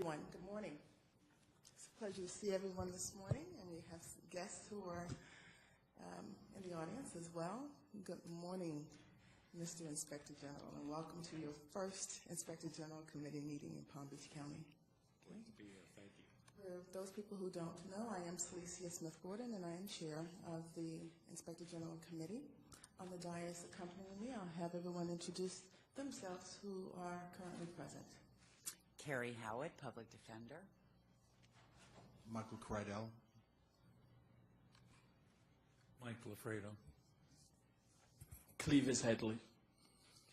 everyone. Good morning. It's a pleasure to see everyone this morning, and we have some guests who are in the audience as well. Good morning, Mr. Inspector General, and welcome to your first Inspector General Committee meeting in Palm Beach County. Great to be here. Thank you. For those people who don't know, I am Celicia Smith-Gordon, and I am chair of the Inspector General Committee. On the dais accompanying me, I'll have everyone introduce themselves who are currently present. Carrie Howard, Public Defender. Michael Crydell. Mike Lafredo. Clevis Headley.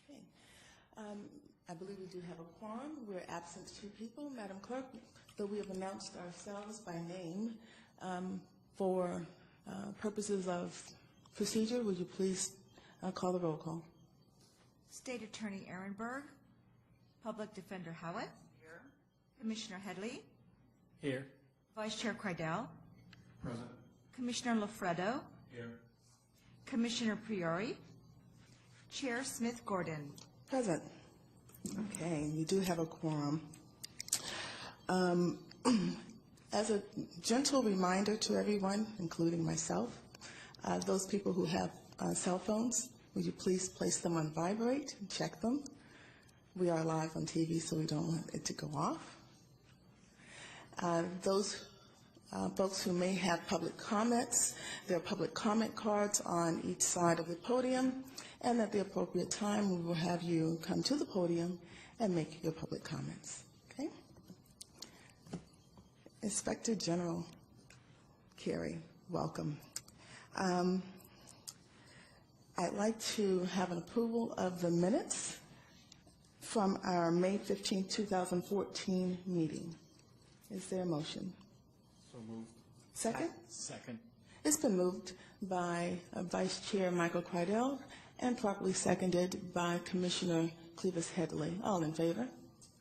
Okay. I believe we do have a quorum. We're absent 2 people. Madam Clerk, though we have announced ourselves by name, for purposes of procedure, would you please call the roll call? State Attorney Ehrenberg, Public Defender Howitt. Here. Commissioner Headley. Here. Vice Chair Crydell. Present. Commissioner Lafredo. Here. Commissioner Priori. Chair Smith-Gordon. Present. Okay, we do have a quorum. As a gentle reminder to everyone, including myself, those people who have cell phones, would you please place them on vibrate and check them? We are live on TV, so we don't want it to go off. Those folks who may have public comments, there are public comment cards on each side of the podium, and at the appropriate time, we will have you come to the podium and make your public comments. Okay? Inspector General Carey, welcome. I'd like to have an approval of the minutes from our May 15, 2014 meeting. Is there a motion? So moved. Second? Second. It's been moved by Vice Chair Michael Crydell and properly seconded by Commissioner Clevis Headley. All in favor?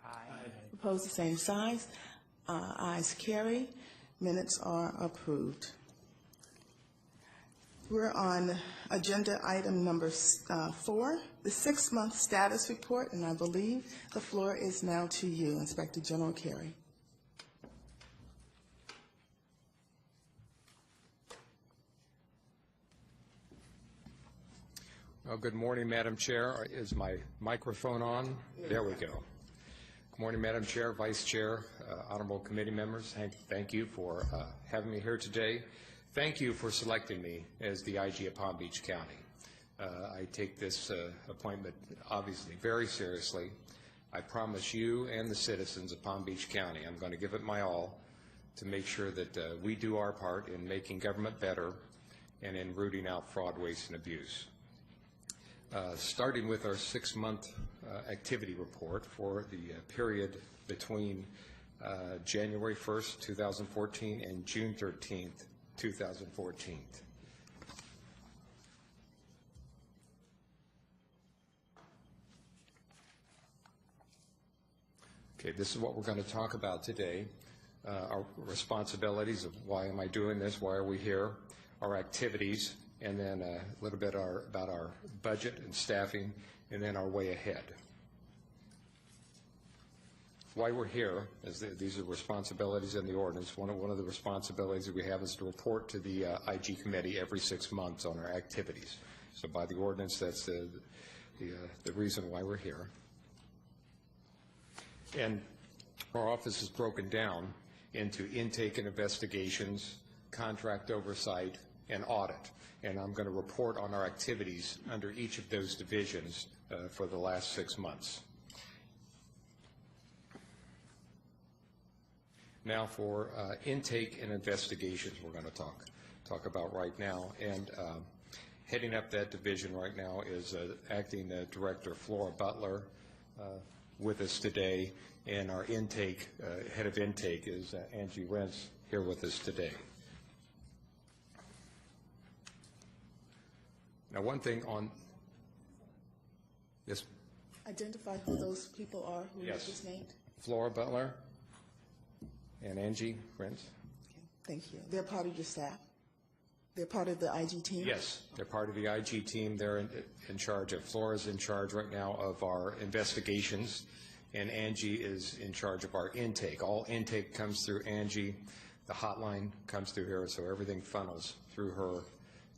Aye. Opposed, the same size. Ayes carry. Minutes are approved. We're on agenda item number 4, the 6-month status report, and I believe the floor is now to you, Inspector General Carey. Well, good morning, Madam Chair. Is my microphone on? There we go. Good morning, Madam Chair, Vice Chair, honorable committee members. Thank you for having me here today. Thank you for selecting me as the IG of Palm Beach County. I take this appointment obviously very seriously. I promise you and the citizens of Palm Beach County I'm going to give it my all to make sure that we do our part in making government better and in rooting out fraud, waste, and abuse. Starting with our 6-month activity report for the period between January 1st, 2014 and June 13th, 2014. Okay, this is what we're going to talk about today. Our responsibilities of why am I doing this, why are we here, our activities, and then a little bit about our budget and staffing, and then our way ahead. Why we're here is these are responsibilities in the ordinance. One of the responsibilities that we have is to report to the IG committee every 6 months on our activities. So by the ordinance, that's the reason why we're here. And our office is broken down into intake and investigations, contract oversight, and audit. And I'm going to report on our activities under each of those divisions for the last 6 months. Now for intake and investigations we're going to talk about right now. And heading up that division right now is Acting Director Flora Butler with us today. And our intake, head of intake is Angie Rentz here with us today. Now one thing on, yes? Identify who those people are who you just named. Flora Butler and Angie Rentz. Okay, thank you. They're part of your staff? They're part of the IG team? Yes, they're part of the IG team. They're in charge of, Flora's in charge right now of our investigations, and Angie is in charge of our intake. All intake comes through Angie. The hotline comes through her, so everything funnels through her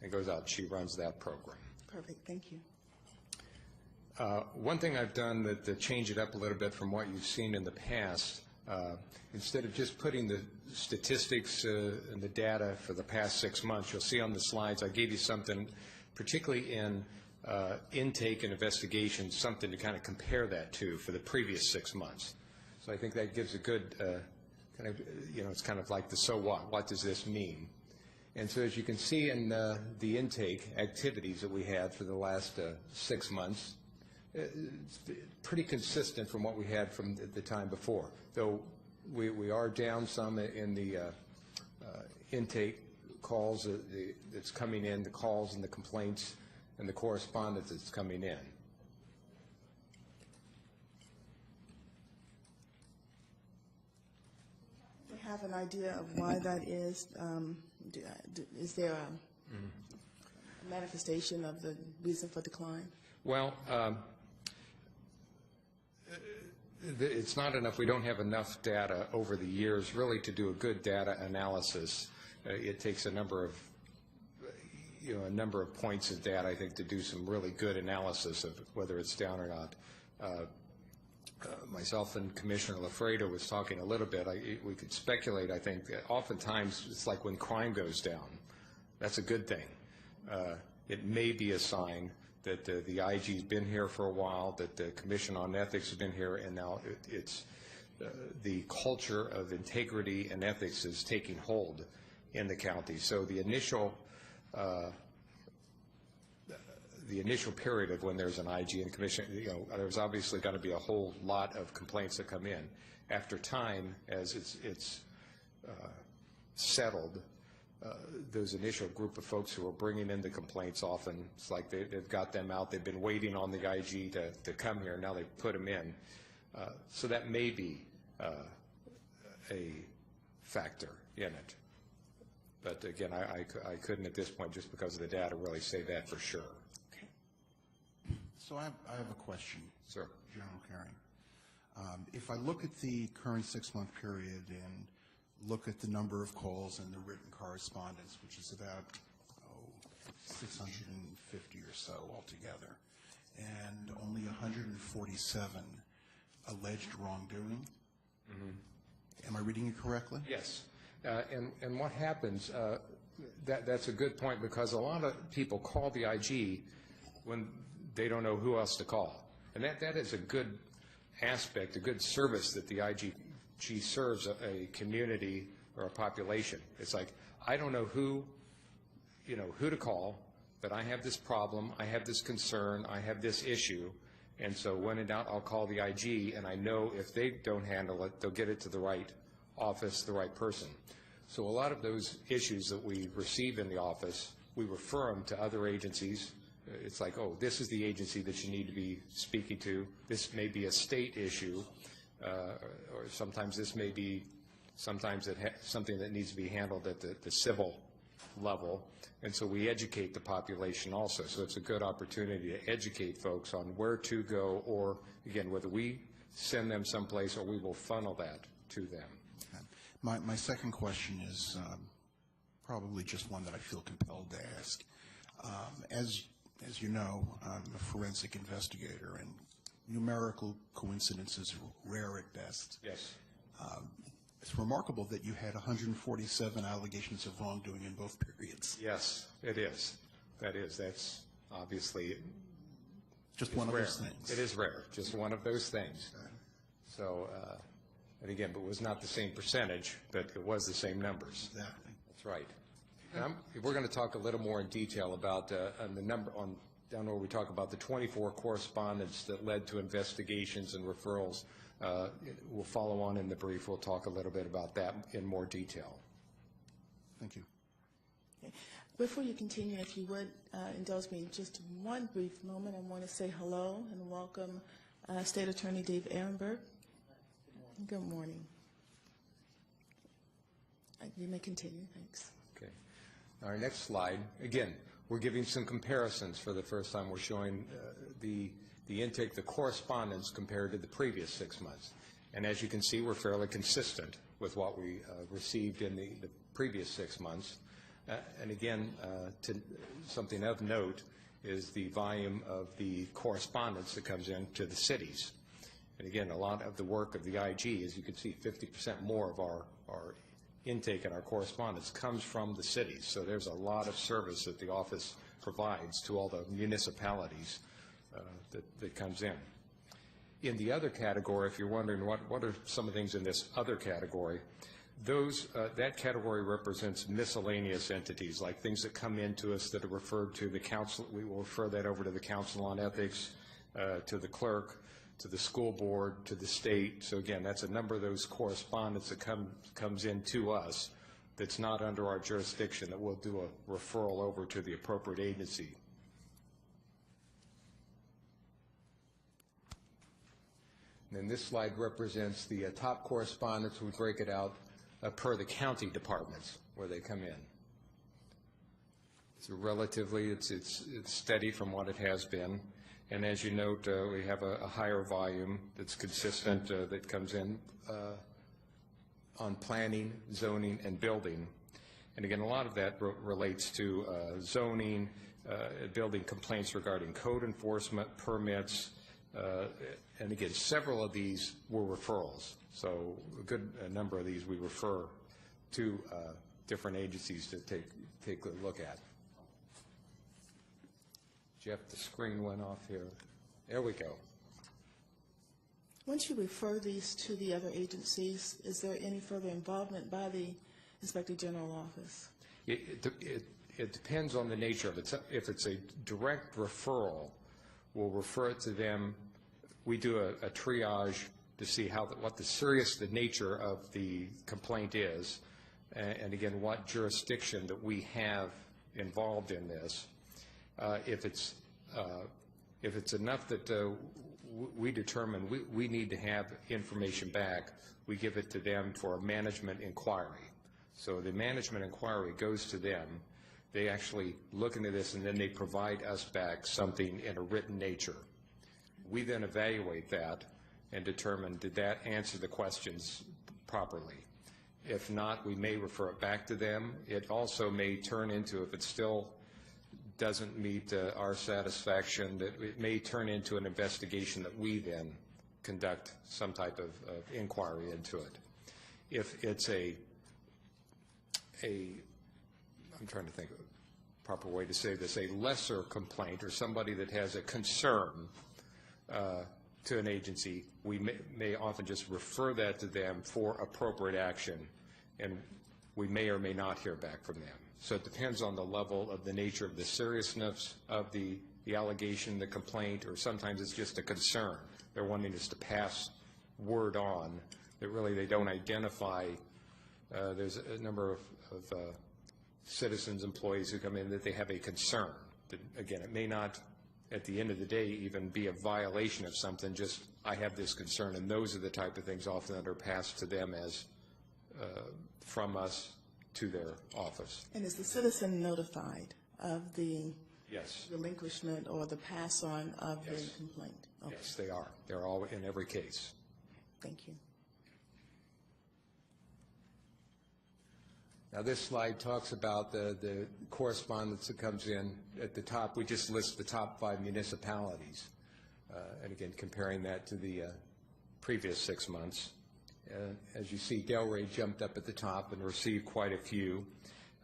and goes out. She runs that program. Perfect, thank you. One thing I've done to change it up a little bit from what you've seen in the past, instead of just putting the statistics and the data for the past 6 months, you'll see on the slides I gave you something, particularly in intake and investigation, something to kind of compare that to for the previous 6 months. So I think that gives a good kind of, it's kind of like the so what does this mean? And so as you can see in the intake activities that we had for the last 6 months, it's pretty consistent from what we had from the time before, though we are down some in the intake calls that's coming in, the calls and the complaints and the correspondence that's coming in. Do you have an idea of why that is? Is there a manifestation of the reason for decline? Well, it's not enough. We don't have enough data over the years really to do a good data analysis. It takes a number of points of data, I think, to do some really good analysis of whether it's down or not. Myself and Commissioner Lafredo was talking a little bit. We could speculate, I think, that oftentimes it's like when crime goes down. That's a good thing. It may be a sign that the IG's been here for a while, that the Commission on Ethics has been here, and now it's the culture of integrity and ethics is taking hold in the county. So the initial period of when there's an IG and Commission, there's obviously going to be a whole lot of complaints that come in. After time, as it's settled, those initial group of folks who are bringing in the complaints, often it's like they've got them out. They've been waiting on the IG to come here. Now they've put them in. So that may be a factor in it. But again, I couldn't at this point, just because of the data, really say that for sure. Okay. So I have a question. Sir. General Caring. If I look at the current 6-month period and look at the number of calls and the written correspondence, which is about 650 or so altogether, and only 147 alleged wrongdoing. Am I reading it correctly? Yes. And what happens, that's a good point, because a lot of people call the IG when they don't know who else to call. And that is a good aspect, a good service that the IG serves a community or a population. It's like, I don't know who to call, but I have this problem, I have this concern, I have this issue, and so when in doubt, I'll call the IG, and I know if they don't handle it, they'll get it to the right office, the right person. So a lot of those issues that we receive in the office, we refer them to other agencies. It's like, oh, this is the agency that you need to be speaking to. This may be a state issue, or sometimes this may be something that needs to be handled at the civil level. And so we educate the population also. So it's a good opportunity to educate folks on where to go, or, again, whether we send them someplace or we will funnel that to them. Okay. My second question is probably just one that I feel compelled to ask. As you know, I'm a forensic investigator, and numerical coincidences are rare at best. Yes. It's remarkable that you had 147 allegations of wrongdoing in both periods. Yes, it is. That's obviously just one rare. Of those things. It is rare, just one of those things. Okay. So, and again, but it was not the same percentage, but it was the same numbers. Exactly. That's right. And we're going to talk a little more in detail about on the number down where we talk about the 24 correspondence that led to investigations and referrals. We'll follow on in the brief. We'll talk a little bit about that in more detail. Thank you. Okay. Before you continue, if you would indulge me just one brief moment, I want to say hello and welcome State Attorney Dave Ehrenberg. Good morning. You may continue. Thanks. Okay. Our next slide, again, we're giving some comparisons for the first time. We're showing the the intake, the correspondence compared to the previous 6 months. And as you can see, we're fairly consistent with what we received in the previous 6 months. And again, something of note is the volume of the correspondence that comes in to the cities. And again, a lot of the work of the IG, as you can see, 50% more of our intake and our correspondence comes from the cities. So there's a lot of service that the office provides to all the municipalities that comes in. In the other category, if you're wondering what are some of the things in this other category, that category represents miscellaneous entities, like things that come into us that are referred to the council. We will refer that over to the Council on Ethics, to the clerk, to the school board, to the state. So again, that's a number of those correspondence that comes in to us that's not under our jurisdiction, that we'll do a referral over to the appropriate agency. And then this slide represents the top correspondence. We break it out per the county departments where they come in. So relatively, it's steady from what it has been. And as you note, we have a higher volume that's consistent that comes in on planning, zoning, and building. And again, a lot of that relates to zoning, building complaints regarding code enforcement, permits, and again, several of these were referrals. So a good number of these we refer to different agencies to take a look at. Jeff, the screen went off here. There we go. Once you refer these to the other agencies, is there any further involvement by the Inspector General office? It depends on the nature of it. If it's a direct referral, we'll refer it to them. We do a triage to see what the nature of the complaint is, and again, what jurisdiction that we have involved in this. If it's enough that we determine we need to have information back, we give it to them for a management inquiry. So the management inquiry goes to them. They actually look into this, and then they provide us back something in a written nature. We then evaluate that and determine, did that answer the questions properly? If not, we may refer it back to them. It also may turn into, if it still doesn't meet our satisfaction, that it may turn into an investigation that we then conduct some type of inquiry into it. If it's I'm trying to think of a proper way to say this, a lesser complaint or somebody that has a concern to an agency, we may often just refer that to them for appropriate action, and we may or may not hear back from them. So it depends on the level of the nature of the seriousness of the allegation, the complaint, or sometimes it's just a concern. They're wanting us to pass word on that really they don't identify. There's a number of citizens, employees who come in that they have a concern. That, again, it may not, at the end of the day, even be a violation of something, just I have this concern, and those are the type of things often that are passed to them as from us to their office. And is the citizen notified of the Yes. relinquishment or the pass-on of Yes. the complaint? Okay. Yes, they are. They're all in every case. Thank you. Now, this slide talks about the correspondence that comes in. At the top, we just list the top 5 municipalities. And again, comparing that to the previous 6 months. As you see, Delray jumped up at the top and received quite a few.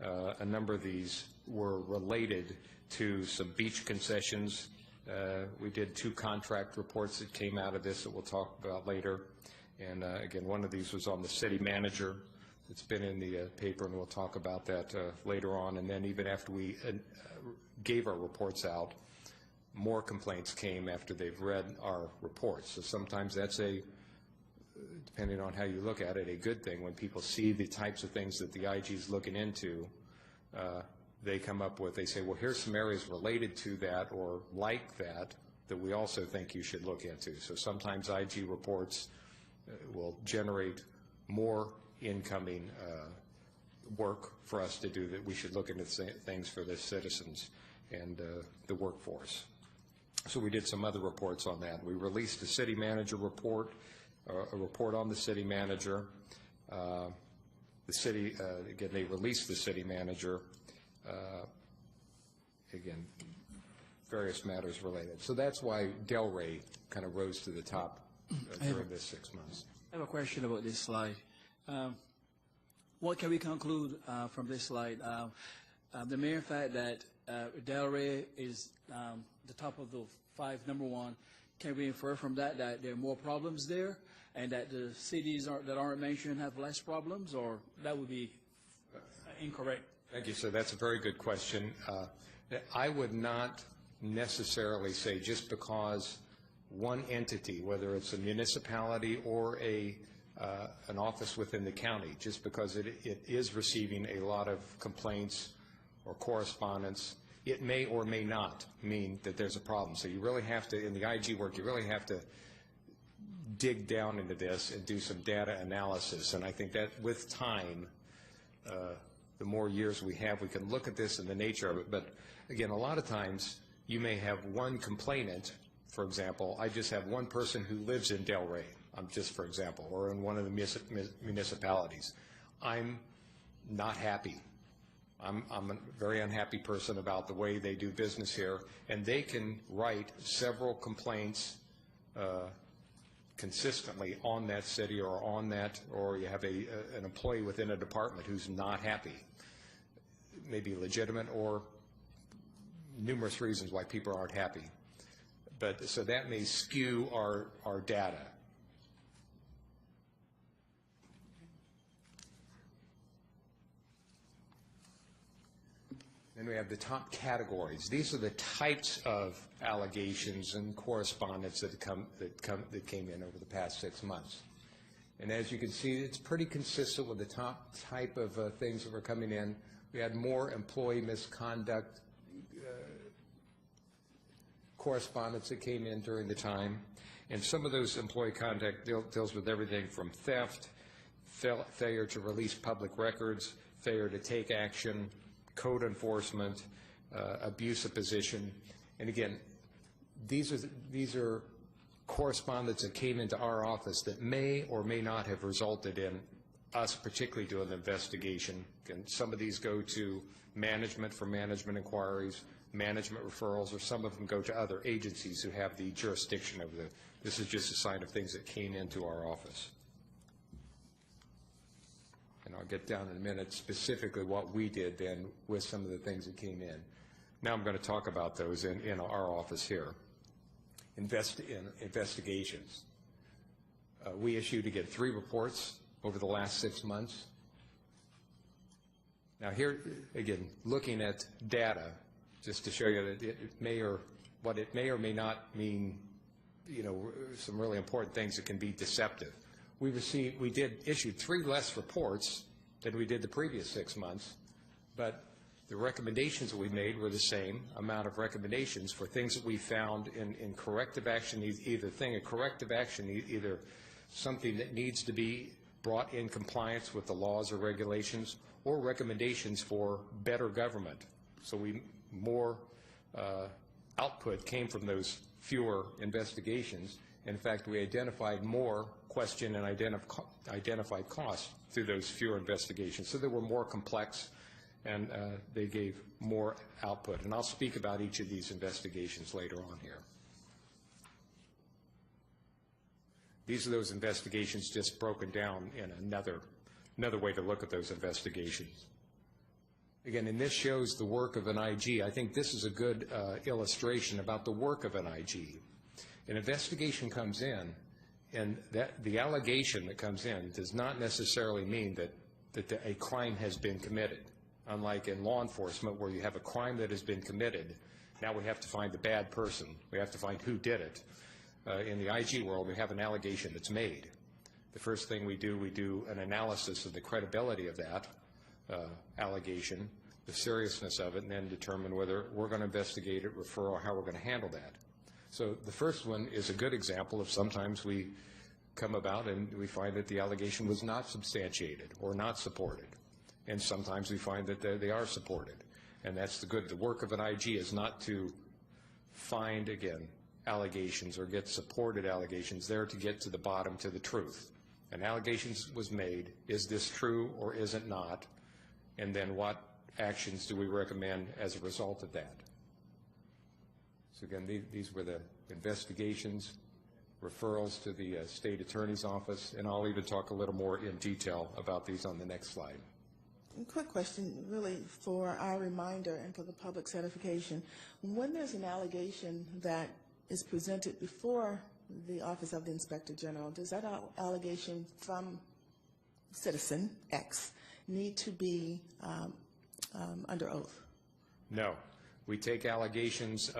A number of these were related to some beach concessions. We did 2 contract reports that came out of this that we'll talk about later. And again, one of these was on the city manager. It's been in the paper, and we'll talk about that later on. And then even after we gave our reports out, more complaints came after they've read our reports. So sometimes that's depending on how you look at it, a good thing. When people see the types of things that the IG is looking into, they come up with, they say, well, here's some areas related to that or like that we also think you should look into. So sometimes IG reports will generate more incoming work for us to do, that we should look into things for the citizens and the workforce. So we did some other reports on that. We released a city manager report, a report on the city manager. The city, again, they released the city manager, again, various matters related. So that's why Delray kind of rose to the top during this 6 months. I have a question about this slide. What can we conclude from this slide? The mere fact that Delray is the top of the 5, number 1, can we infer from that that there are more problems there and that the cities that aren't mentioned have less problems, or that would be incorrect? Thank you, sir. That's a very good question. I would not necessarily say just because one entity, whether it's a municipality or an office within the county, just because it is receiving a lot of complaints or correspondence, it may or may not mean that there's a problem. So you really have to, in the IG work, you really have to dig down into this and do some data analysis. And I think that with time, the more years we have, we can look at this and the nature of it. But again, a lot of times you may have one complainant. For example, I just have one person who lives in Delray, just for example, or in one of the municipalities. I'm not happy. I'm a very unhappy person about the way they do business here, and they can write several complaints consistently on that city or on that, or you have an employee within a department who's not happy. It may be legitimate or numerous reasons why people aren't happy. But so that may skew our data. Then we have the top categories. These are the types of allegations and correspondence that came in over the past 6 months. And as you can see, it's pretty consistent with the top type of things that were coming in. We had more employee misconduct correspondence that came in during the time. And some of those employee conduct deals with everything from theft, failure to release public records, failure to take action, code enforcement, abuse of position. And again, these are correspondence that came into our office that may or may not have resulted in us particularly doing the investigation. And some of these go to management for management inquiries, management referrals, or some of them go to other agencies who have the jurisdiction over this is just a sign of things that came into our office. And I'll get down in a minute specifically what we did then with some of the things that came in. Now I'm going to talk about those in our office here. Investigations. We issued, again, 3 reports over the last 6 months. Now here, again, looking at data, just to show you that it may or may not mean, some really important things that can be deceptive. We issued 3 less reports than we did the previous 6 months, but the recommendations that we made were the same amount of recommendations for things that we found in corrective action, either something that needs to be brought in compliance with the laws or regulations, or recommendations for better government. So more output came from those fewer investigations. In fact, we identified more question and identified costs through those fewer investigations. So they were more complex, and they gave more output. And I'll speak about each of these investigations later on here. These are those investigations just broken down in another way to look at those investigations. Again, and this shows the work of an IG. I think this is a good illustration about the work of an IG. An investigation comes in, and the allegation that comes in does not necessarily mean that a crime has been committed. Unlike in law enforcement, where you have a crime that has been committed, now we have to find the bad person. We have to find who did it. In the IG world, we have an allegation that's made. The first thing we do an analysis of the credibility of that allegation, the seriousness of it, and then determine whether we're going to investigate it, refer, or how we're going to handle that. So the first one is a good example of sometimes we come about and we find that the allegation was not substantiated or not supported. And sometimes we find that they are supported. And that's the good. The work of an IG is not to find, again, allegations or get supported allegations. There to get to the bottom, to the truth. An allegation was made. Is this true or is it not? And then what actions do we recommend as a result of that? So again, these were the investigations, referrals to the state attorney's office, and I'll even talk a little more in detail about these on the next slide. Quick question, really, for our reminder and for the public's edification. When there's an allegation that is presented before the Office of the Inspector General, does that allegation from citizen X need to be under oath? No. We take allegations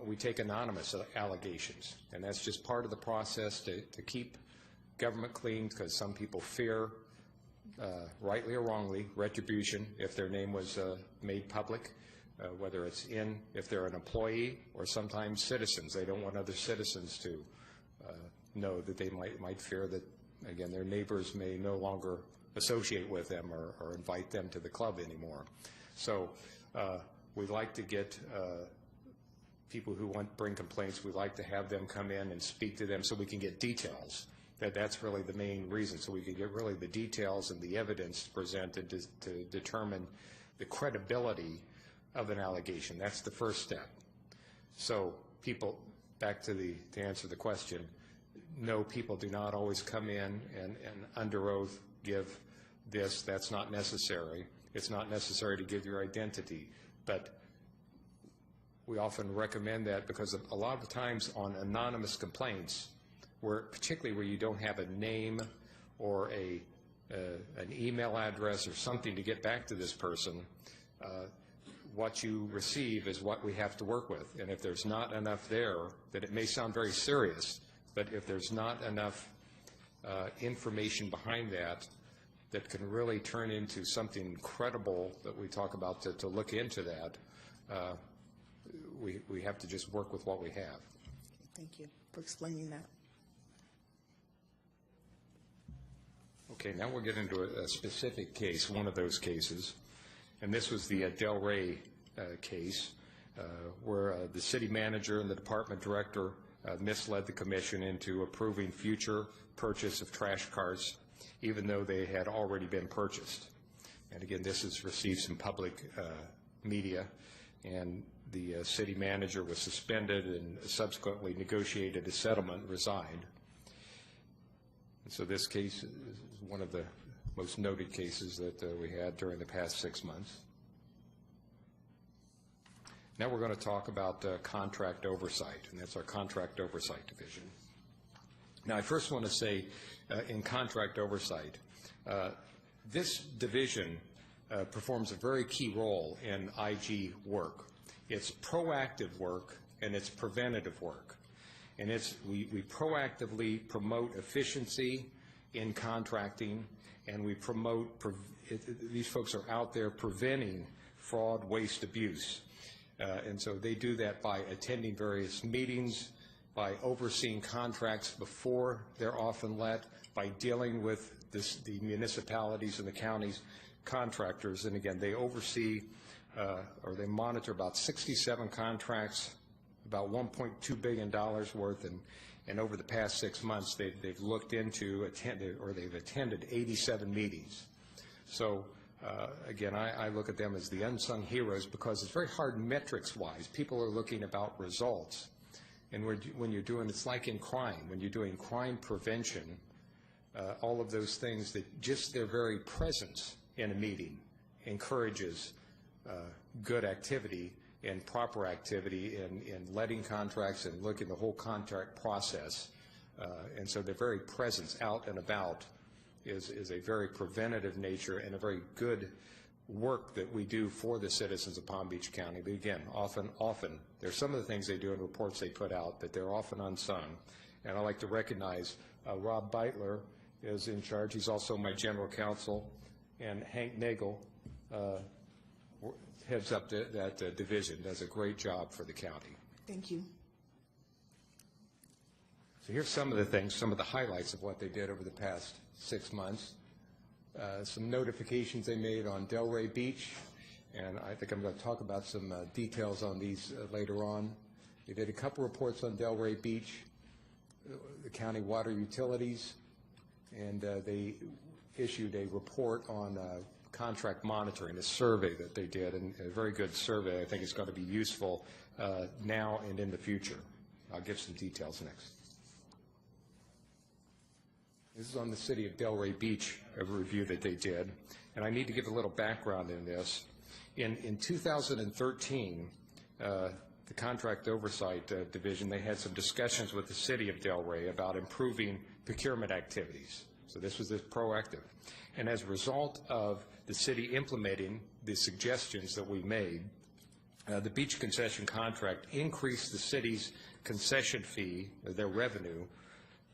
we take anonymous allegations, and that's just part of the process to keep government clean, because some people fear, rightly or wrongly, retribution if their name was made public, whether it's if they're an employee or sometimes citizens. They don't want other citizens to know that they might fear that, again, their neighbors may no longer associate with them or invite them to the club anymore. So we'd like to get people who bring complaints, we'd like to have them come in and speak to them so we can get details. That's really the main reason, so we can get really the details and the evidence presented to determine the credibility of an allegation. That's the first step. So people, back to answer the question, no, people do not always come in and under oath give this. That's not necessary. It's not necessary to give your identity, but we often recommend that because a lot of the times on anonymous complaints, particularly where you don't have a name or an email address or something to get back to this person, what you receive is what we have to work with. And if there's not enough there, that it may sound very serious, but if there's not enough information behind that can really turn into something credible that we talk about to look into that, we have to just work with what we have. Thank you for explaining that. Okay, now we'll get into a specific case, one of those cases, and this was the Delray case, where the city manager and the department director misled the commission into approving future purchase of trash carts, even though they had already been purchased. And again, this has received some public media, and the city manager was suspended and subsequently negotiated a settlement, resigned. And so this case is one of the most noted cases that we had during the past 6 months. Now we're going to talk about contract oversight, and that's our contract oversight division. Now I first want to say in contract oversight, this division performs a very key role in IG work. It's proactive work and it's preventative work. And we proactively promote efficiency in contracting, and we promote, these folks are out there preventing fraud, waste, abuse. And so they do that by attending various meetings, by overseeing contracts before they're often let, by dealing with the municipalities and the counties contractors. And again, they oversee or they monitor about 67 contracts, about $1.2 billion worth, and over the past 6 months they've looked into, they've attended 87 meetings. So again, I look at them as the unsung heroes because it's very hard metrics-wise. People are looking about results. And when you're doing, it's like in crime, when you're doing crime prevention, all of those things, that just their very presence in a meeting encourages good activity and proper activity in letting contracts and looking at the whole contract process. And so their very presence out and about is a very preventative nature and a very good work that we do for the citizens of Palm Beach County. But again, often, there's some of the things they do and reports they put out that they're often unsung. And I'd like to recognize Rob Beitler is in charge. He's also my general counsel. And Hank Nagel heads up that division, does a great job for the county. Thank you. So here's some of the things, some of the highlights of what they did over the past 6 months. Some notifications they made on Delray Beach. and I think I'm going to talk about some details on these later on. They did a couple reports on Delray Beach, the county water utilities, and they issued a report on contract monitoring, a survey that they did, and a very good survey. I think it's going to be useful now and in the future. I'll give some details next. This is on the city of Delray Beach, a review that they did, and I need to give a little background in this. In 2013, the Contract Oversight Division, they had some discussions with the city of Delray about improving procurement activities. So this was proactive. And as a result of the city implementing the suggestions that we made, the beach concession contract increased the city's concession fee, their revenue,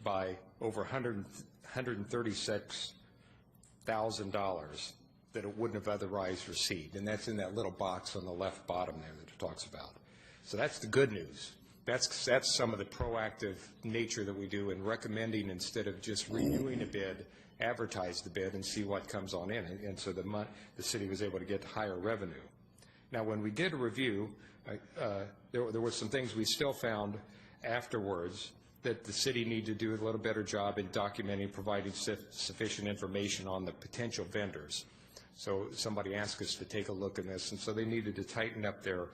by over $136,000 that it wouldn't have otherwise received. And that's in that little box on the left bottom there that it talks about. So that's the good news. That's some of the proactive nature that we do in recommending, instead of just renewing a bid, advertise the bid and see what comes on in. And so the city was able to get higher revenue. Now, when we did a review, there were some things we still found afterwards that the city needed to do a little better job in documenting, providing sufficient information on the potential vendors. So somebody asked us to take a look at this, and so they needed to tighten up their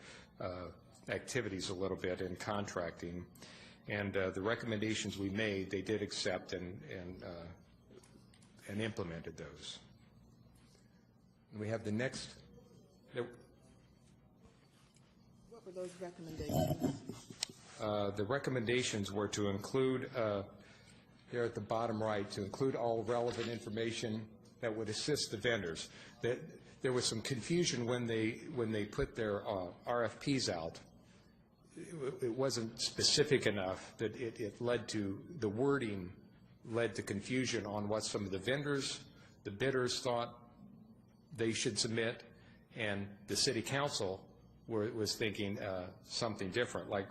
activities a little bit in contracting. And the recommendations we made, they did accept and implemented those. And we have the next. What were those recommendations? The recommendations were to include, there at the bottom right, to include all relevant information that would assist the vendors. That there was some confusion when they put their RFPs out. It wasn't specific enough that it led to, the wording led to confusion on what some of the vendors, the bidders thought they should submit, and the city council was thinking something different. Like,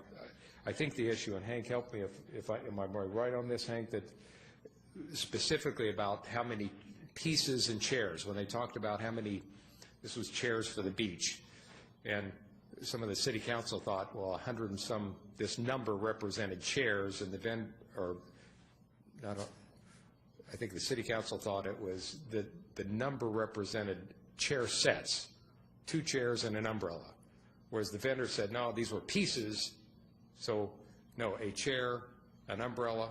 I think the issue, and Hank, help me am I right on this, Hank, that specifically about how many pieces and chairs, when they talked about how many, this was chairs for the beach, and some of the city council thought, well, 100 and some, this number represented chairs, and I think the city council thought it was the number represented chair sets, 2 chairs and an umbrella, whereas the vendor said, no, these were pieces. So, no, a chair, an umbrella,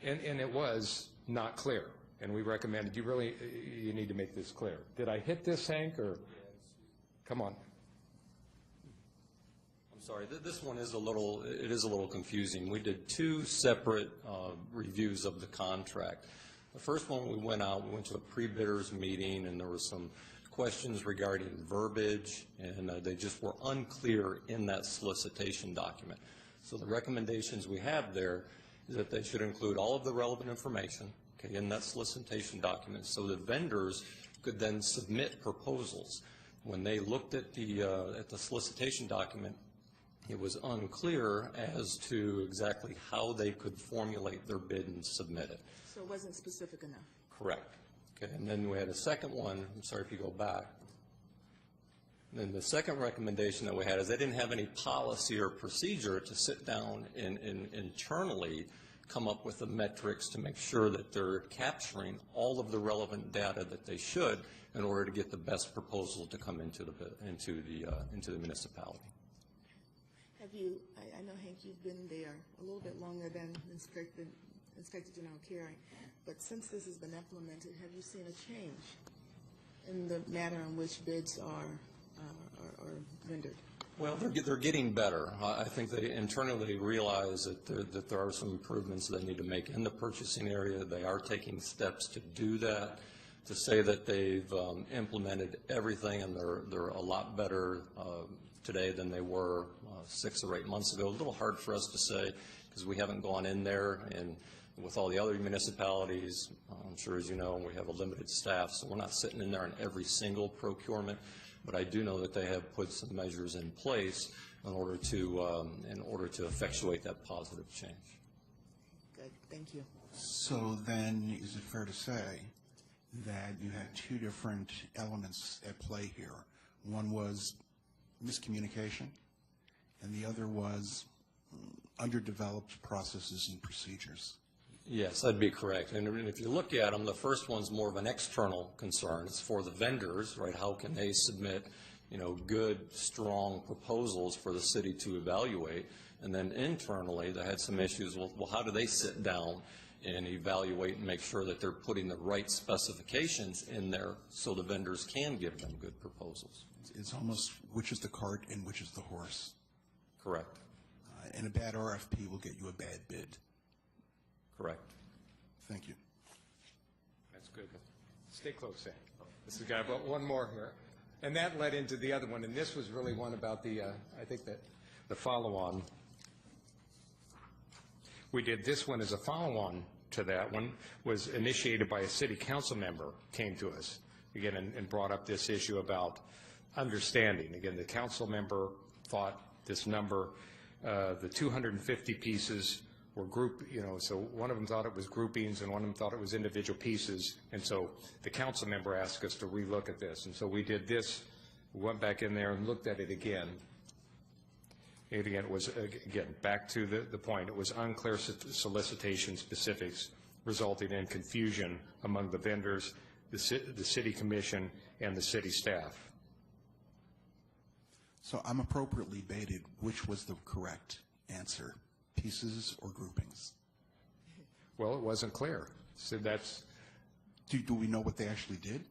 and it was not clear. And we recommended, you need to make this clear. Did I hit this, Hank, or? Come on. I'm sorry, this one is a little confusing. We did 2 separate reviews of the contract. The first one we went to a pre-bidders meeting, and there were some questions regarding verbiage, and they just were unclear in that solicitation document. So the recommendations we have there is that they should include all of the relevant information, okay, in that solicitation document, so the vendors could then submit proposals. When they looked at the solicitation document, it was unclear as to exactly how they could formulate their bid and submit it. So it wasn't specific enough. Correct. Okay, and then we had a second one. I'm sorry if you go back. And then the second recommendation that we had is they didn't have any policy or procedure to sit down and internally come up with the metrics to make sure that they're capturing all of the relevant data that they should in order to get the best proposal to come into the municipality. Have you, I know, Hank, you've been there a little bit longer than Inspector General Carey, but since this has been implemented, have you seen a change in the manner in which bids are rendered? Well, they're getting better. I think they internally realize that there are some improvements they need to make in the purchasing area. They are taking steps to do that. To say that they've implemented everything and they're a lot better today than they were 6 or 8 months ago, a little hard for us to say because we haven't gone in there, and with all the other municipalities, I'm sure as you know, we have a limited staff, so we're not sitting in there on every single procurement. But I do know that they have put some measures in place in order to effectuate that positive change. Good, thank you. So then, is it fair to say that you had 2 different elements at play here? One was miscommunication, and the other was underdeveloped processes and procedures. Yes, that'd be correct. And if you look at them, the first one's more of an external concern. It's for the vendors, right? How can they submit, good, strong proposals for the city to evaluate? And then internally, they had some issues. Well, how do they sit down and evaluate and make sure that they're putting the right specifications in there so the vendors can give them good proposals? It's almost which is the cart and which is the horse. Correct. And a bad RFP will get you a bad bid. Correct. Thank you. That's good. Stay close, Sam. This has got about one more here. And that led into the other one, and this was really one about the, I think that the follow-on. We did this one as a follow-on to that one, was initiated by a city council member, came to us, again, and brought up this issue about understanding. Again, the council member thought this number, the 250 pieces were so one of them thought it was groupings and one of them thought it was individual pieces. And so the council member asked us to relook at this. And so we did this, we went back in there and looked at it again. And again, it was, again, back to the point, it was unclear solicitation specifics resulting in confusion among the vendors, the city commission, and the city staff. So I'm appropriately baited. Which was the correct answer? Pieces or groupings? Well, it wasn't clear. So that's... Do we know what they actually did?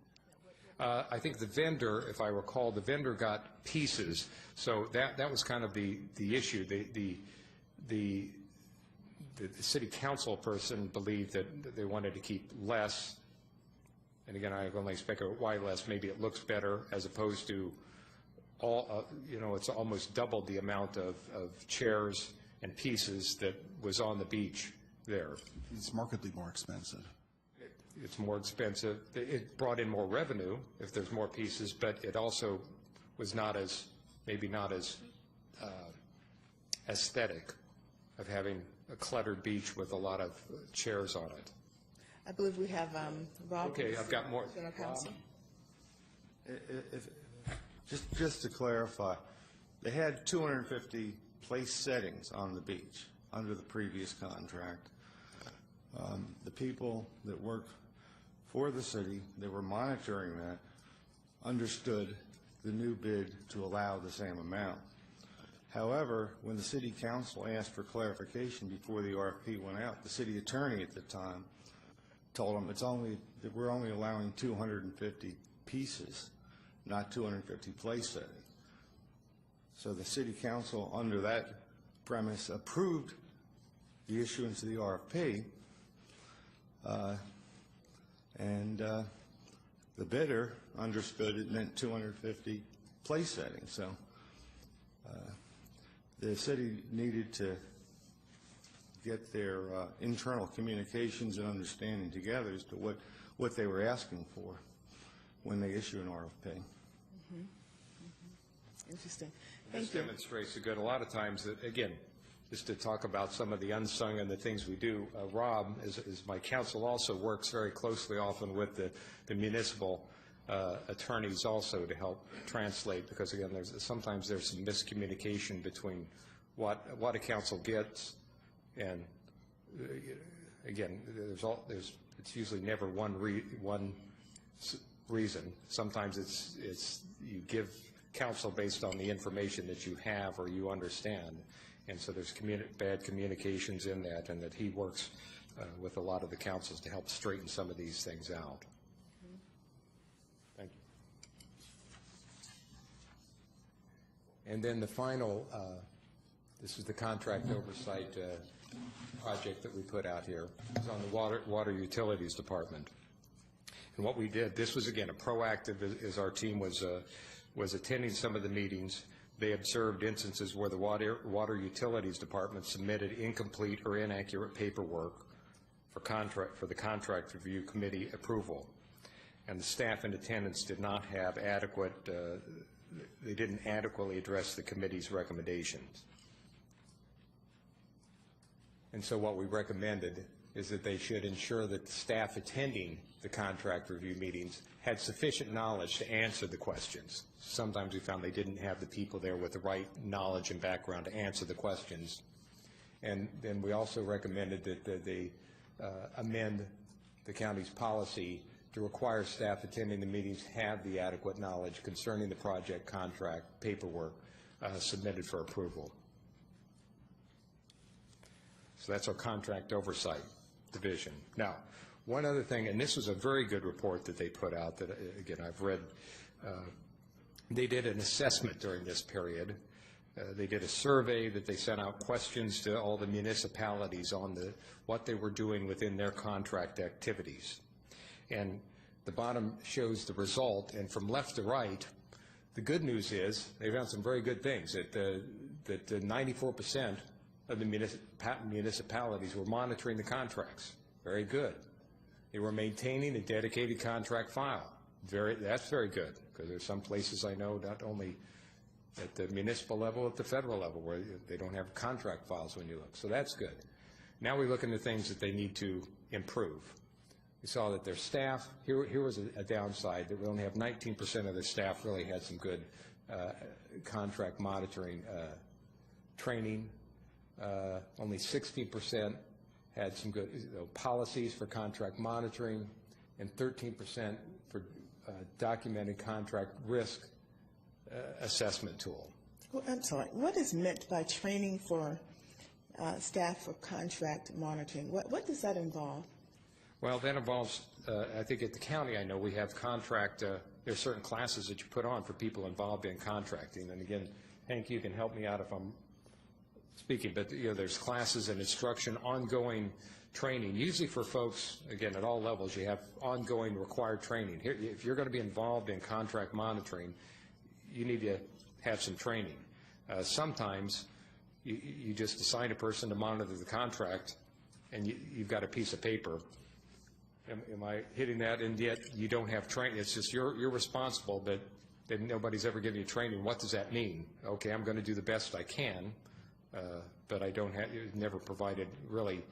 I think the vendor, if I recall, the vendor got pieces. So that was kind of the issue. The city council person believed that they wanted to keep less. And again, I can only speculate why less. Maybe it looks better as opposed to all, it's almost doubled the amount of chairs and pieces that was on the beach there. It's markedly more expensive. It's more expensive. It brought in more revenue if there's more pieces, but it also was maybe not as aesthetic of having a cluttered beach with a lot of chairs on it. I believe we have Rob. Okay, I've got more. General Counsel. Just to clarify, they had 250 place settings on the beach under the previous contract. The people that work for the city that were monitoring that understood the new bid to allow the same amount. However, when the city council asked for clarification before the RFP went out, the city attorney at the time told them that we're only allowing 250 pieces, not 250 place settings. So the city council, under that premise, approved the issuance of the RFP, and the bidder understood it meant 250 place settings. So the city needed to get their internal communications and understanding together as to what they were asking for when they issue an RFP. Mm-hmm. Interesting. This demonstrates a lot of times that, again, just to talk about some of the unsung and the things we do, Rob, as my counsel, also works very closely often with the municipal attorneys also to help translate, because, again, sometimes there's some miscommunication between what a council gets and, again, it's usually never one reason. Sometimes it's you give counsel based on the information that you have or you understand. And so there's bad communications in that, and that he works with a lot of the councils to help straighten some of these things out. Thank you. And then the final, this is the contract oversight project that we put out here. It's on the Water Utilities Department. And what we did, this was, again, a proactive, as our team was attending some of the meetings. They observed instances where the Water Utilities Department submitted incomplete or inaccurate paperwork for the Contract Review Committee approval. And the staff in attendance did not have they didn't adequately address the committee's recommendations. And so what we recommended is that they should ensure that the staff attending the contract review meetings had sufficient knowledge to answer the questions. Sometimes we found they didn't have the people there with the right knowledge and background to answer the questions. And then we also recommended that they amend the county's policy to require staff attending the meetings have the adequate knowledge concerning the project contract paperwork submitted for approval. So that's our contract oversight division. Now, one other thing, and this was a very good report that they put out that, again, I've read. They did an assessment during this period. They did a survey that they sent out questions to all the municipalities on what they were doing within their contract activities. And the bottom shows the result, and from left to right, the good news is they found some very good things, that 94% of the municipalities were monitoring the contracts. Very good. They were maintaining a dedicated contract file. That's very good, because there's some places I know, not only at the municipal level, at the federal level, where they don't have contract files when you look. So that's good. Now we look into things that they need to improve. We saw that their staff, here was a downside, that we only have 19% of their staff really had some good contract monitoring training. Only 16% had some good policies for contract monitoring, and 13% for documented contract risk assessment tool. Well, I'm sorry, what is meant by training for staff for contract monitoring? What does that involve? Well, that involves, I think at the county, I know we have contract, there's certain classes that you put on for people involved in contracting. And again, Hank, you can help me out if I'm speaking, but there's classes and instruction, ongoing training, usually for folks, again, at all levels. You have ongoing required training. Here, if you're going to be involved in contract monitoring, you need to have some training. Sometimes you just assign a person to monitor the contract, and you've got a piece of paper. Am I hitting that? And yet you don't have training. It's just you're responsible, but nobody's ever given you training. What does that mean? Okay, I'm going to do the best I can, but I don't have. You've never provided really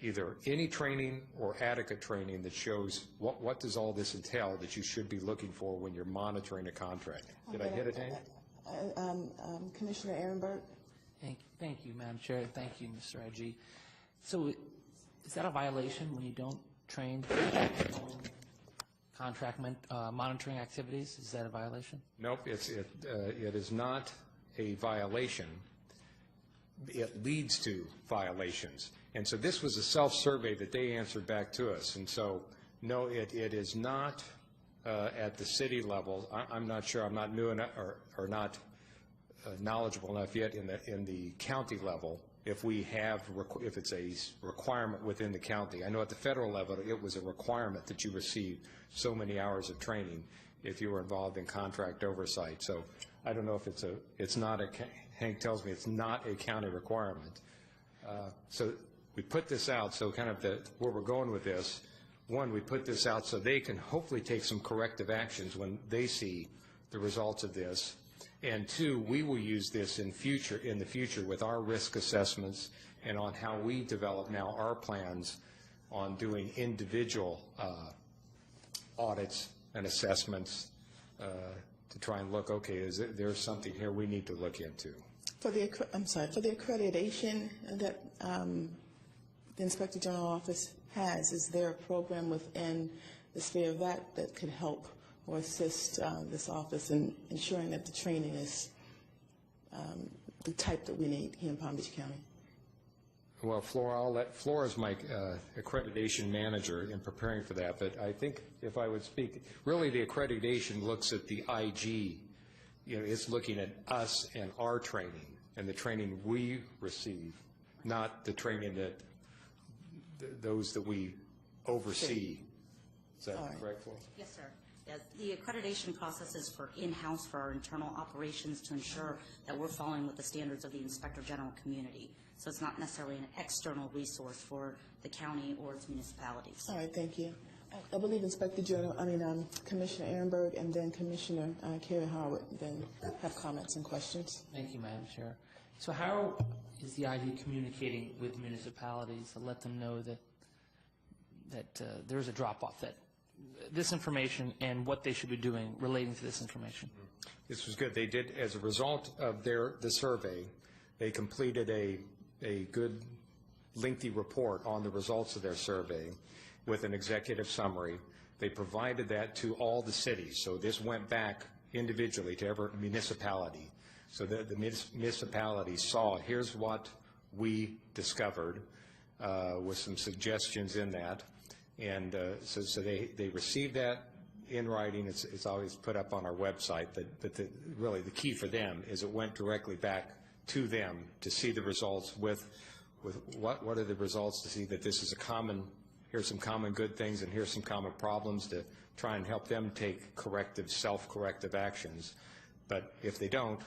either any training or adequate training that shows what does all this entail that you should be looking for when you're monitoring a contract. Did I hit it, Hank? Commissioner Ehrenberg? Thank you, Madam Chair. Thank you, Mr. IG. So is that a violation when you don't train contract monitoring activities? Is that a violation? Nope, it is not a violation. It leads to violations. And so this was a self-survey that they answered back to us. And so, no, it is not at the city level. I'm not sure. I'm not new enough or not knowledgeable enough yet in the county level if it's a requirement within the county. I know at the federal level it was a requirement that you receive so many hours of training if you were involved in contract oversight. So I don't know if it's not Hank tells me it's not a county requirement. So we put this out, so kind of where we're going with this, one, we put this out so they can hopefully take some corrective actions when they see the results of this. And two, we will use this in the future with our risk assessments and on how we develop now our plans on doing individual audits and assessments to try and look, okay, there's something here we need to look into. For the accreditation that the Inspector General Office has, is there a program within the sphere of that could help or assist this office in ensuring that the training is the type that we need here in Palm Beach County? Well, Flora is my accreditation manager in preparing for that, but I think if I would speak, really the accreditation looks at the IG. It's looking at us and our training and the training we receive, not the training that those that we oversee. Is that correct, Flora? Yes, sir. Yes, the accreditation process is for in-house for our internal operations to ensure that we're following with the standards of the Inspector General community. So it's not necessarily an external resource for the county or its municipalities. All right, thank you. I believe Commissioner Ehrenberg and then Commissioner Carey Howard then have comments and questions. Thank you, Madam Chair. So how is the IG communicating with municipalities to let them know that there's a drop-off, that this information and what they should be doing relating to this information? This was good. They did, as a result of the survey, they completed a good lengthy report on the results of their survey with an executive summary. They provided that to all the cities. So this went back individually to every municipality. So the municipalities saw, here's what we discovered, with some suggestions in that. And so they received that in writing. It's always put up on our website, but really the key for them is it went directly back to them to see the results with what are the results, to see that this is a common, here's some common good things and here's some common problems, to try and help them take corrective, self-corrective actions. But if they don't,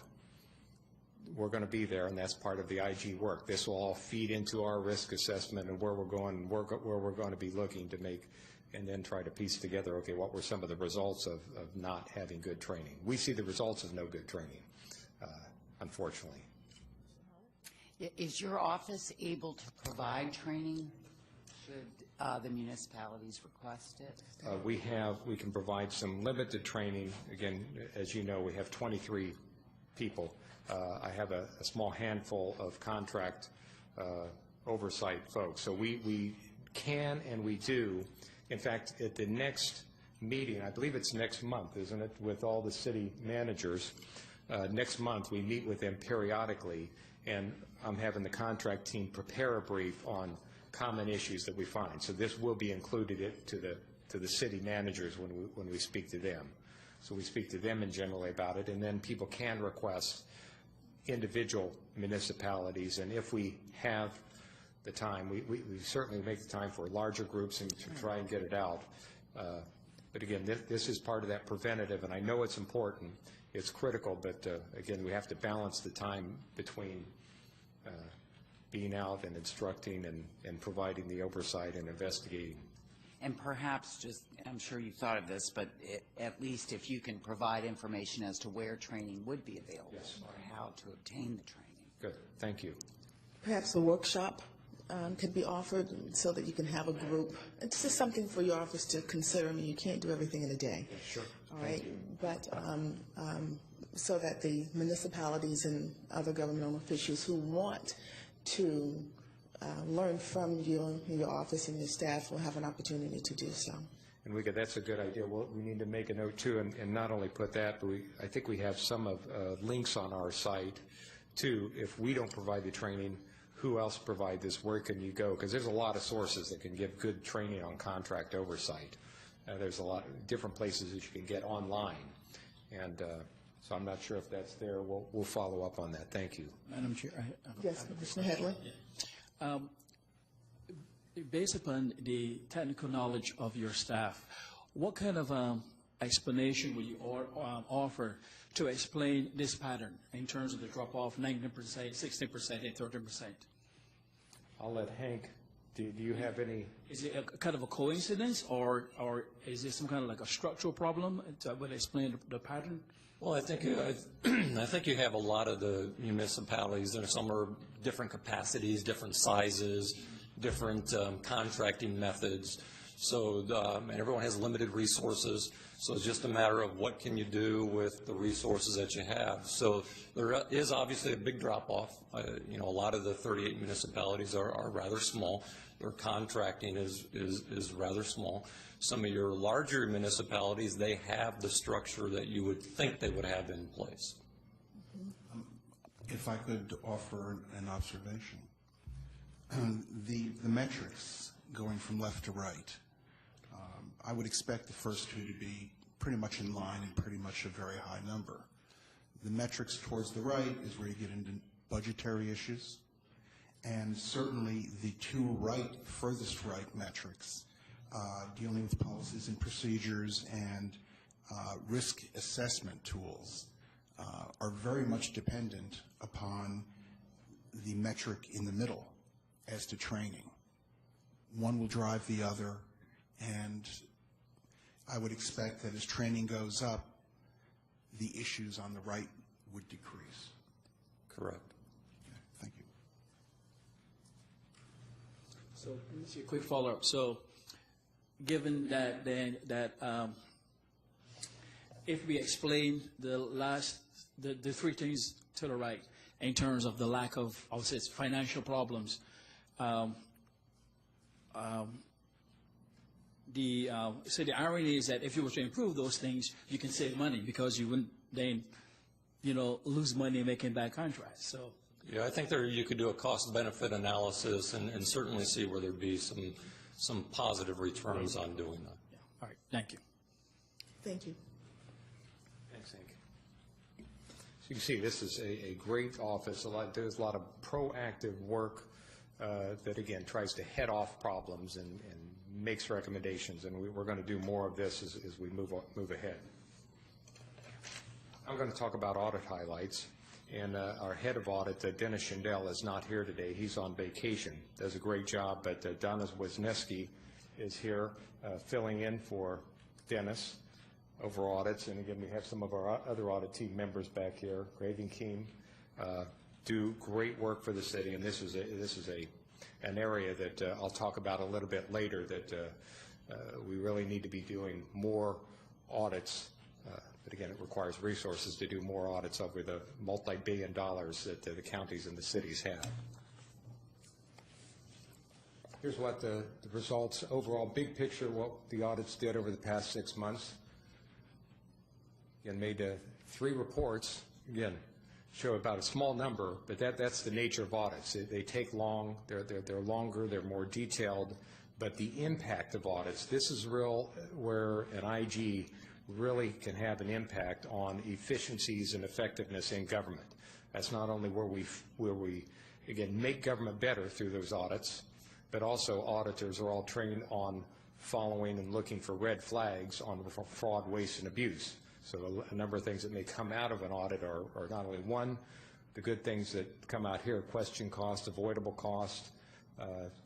we're going to be there, and that's part of the IG work. This will all feed into our risk assessment and where we're going, and where we're going to be looking to make, and then try to piece together, okay, what were some of the results of not having good training? We see the results of no good training, unfortunately. Is your office able to provide training should the municipalities request it? We can provide some limited training. Again, as you know, we have 23 people. I have a small handful of contract oversight folks. So we can and we do. In fact, at the next meeting, I believe it's next month, isn't it, with all the city managers, next month we meet with them periodically, and I'm having the contract team prepare a brief on common issues that we find. So this will be included to the city managers when we speak to them. So we speak to them in generally about it, and then people can request individual municipalities, and if we have the time, we certainly make the time for larger groups and to try and get it out. But again, this is part of that preventative, and I know it's important, it's critical, but again, we have to balance the time between being out and instructing and providing the oversight and investigating. And perhaps just, I'm sure you thought of this, but at least if you can provide information as to where training would be available, yes, or how to obtain the training. Good, thank you. Perhaps a workshop could be offered so that you can have a group. It's just something for your office to consider. I mean, you can't do everything in a day. Yeah, sure. All right, but so that the municipalities and other governmental officials who want to learn from you and your office and your staff will have an opportunity to do so. And that's a good idea. Well, we need to make a note too, and not only put that, but I think we have some of links on our site too. If we don't provide the training, who else provide this? Where can you go? Because there's a lot of sources that can give good training on contract oversight. There's a lot of different places that you can get online, and so I'm not sure if that's there. We'll follow up on that. Thank you. Madam Chair. Yes, Commissioner Headley. Based upon the technical knowledge of your staff, what kind of explanation will you offer to explain this pattern in terms of the drop-off, 19%, 16%, and 13%? I'll let Hank. Do you have any? Is it a kind of a coincidence, or is it some kind of like a structural problem that would explain the pattern? Well, I think you have a lot of the municipalities. Some are different capacities, different sizes, different contracting methods. So and everyone has limited resources. So it's just a matter of what can you do with the resources that you have. So there is obviously a big drop-off. A lot of the 38 municipalities are rather small. Their contracting is rather small. Some of your larger municipalities, they have the structure that you would think they would have in place. If I could offer an observation. The metrics going from left to right, I would expect the first two to be pretty much in line and pretty much a very high number. The metrics towards the right is where you get into budgetary issues, and certainly the two furthest right metrics dealing with policies and procedures and risk assessment tools are very much dependent upon the metric in the middle as to training. One will drive the other, and I would expect that as training goes up, the issues on the right would decrease. Correct. Okay, thank you. So let me see a quick follow-up. So given that if we explain the three things to the right in terms of the lack of, I would say, it's financial problems, the irony is that if you were to improve those things, you can save money because you wouldn't then, lose money making bad contracts. So. Yeah, I think you could do a cost-benefit analysis and certainly see where there'd be some positive returns on doing that. Yeah. All right, thank you. Thank you. Thanks, Hank. So you can see this is a great office. There's a lot of proactive work that, again, tries to head off problems and makes recommendations, and we're going to do more of this as we move ahead. I'm going to talk about audit highlights, and our head of audit, Dennis Schindel, is not here today. He's on vacation. Does a great job, but Donna Wisniewski is here filling in for Dennis over audits, and again, we have some of our other audit team members back here. Craven Keem do great work for the city, and this is an area that I'll talk about a little bit later, that we really need to be doing more audits. But again, it requires resources to do more audits over the multi-billion dollars that the counties and the cities have. Here's what the results overall, big picture, what the audits did over the past 6 months. Again, made 3 reports. Again, show about a small number, but that's the nature of audits. They take long, they're longer, they're more detailed, but the impact of audits, this is real where an IG really can have an impact on efficiencies and effectiveness in government. That's not only where we again make government better through those audits, but also auditors are all trained on following and looking for red flags on fraud, waste, and abuse. So a number of things that may come out of an audit are not only one, the good things that come out here, question cost, avoidable cost,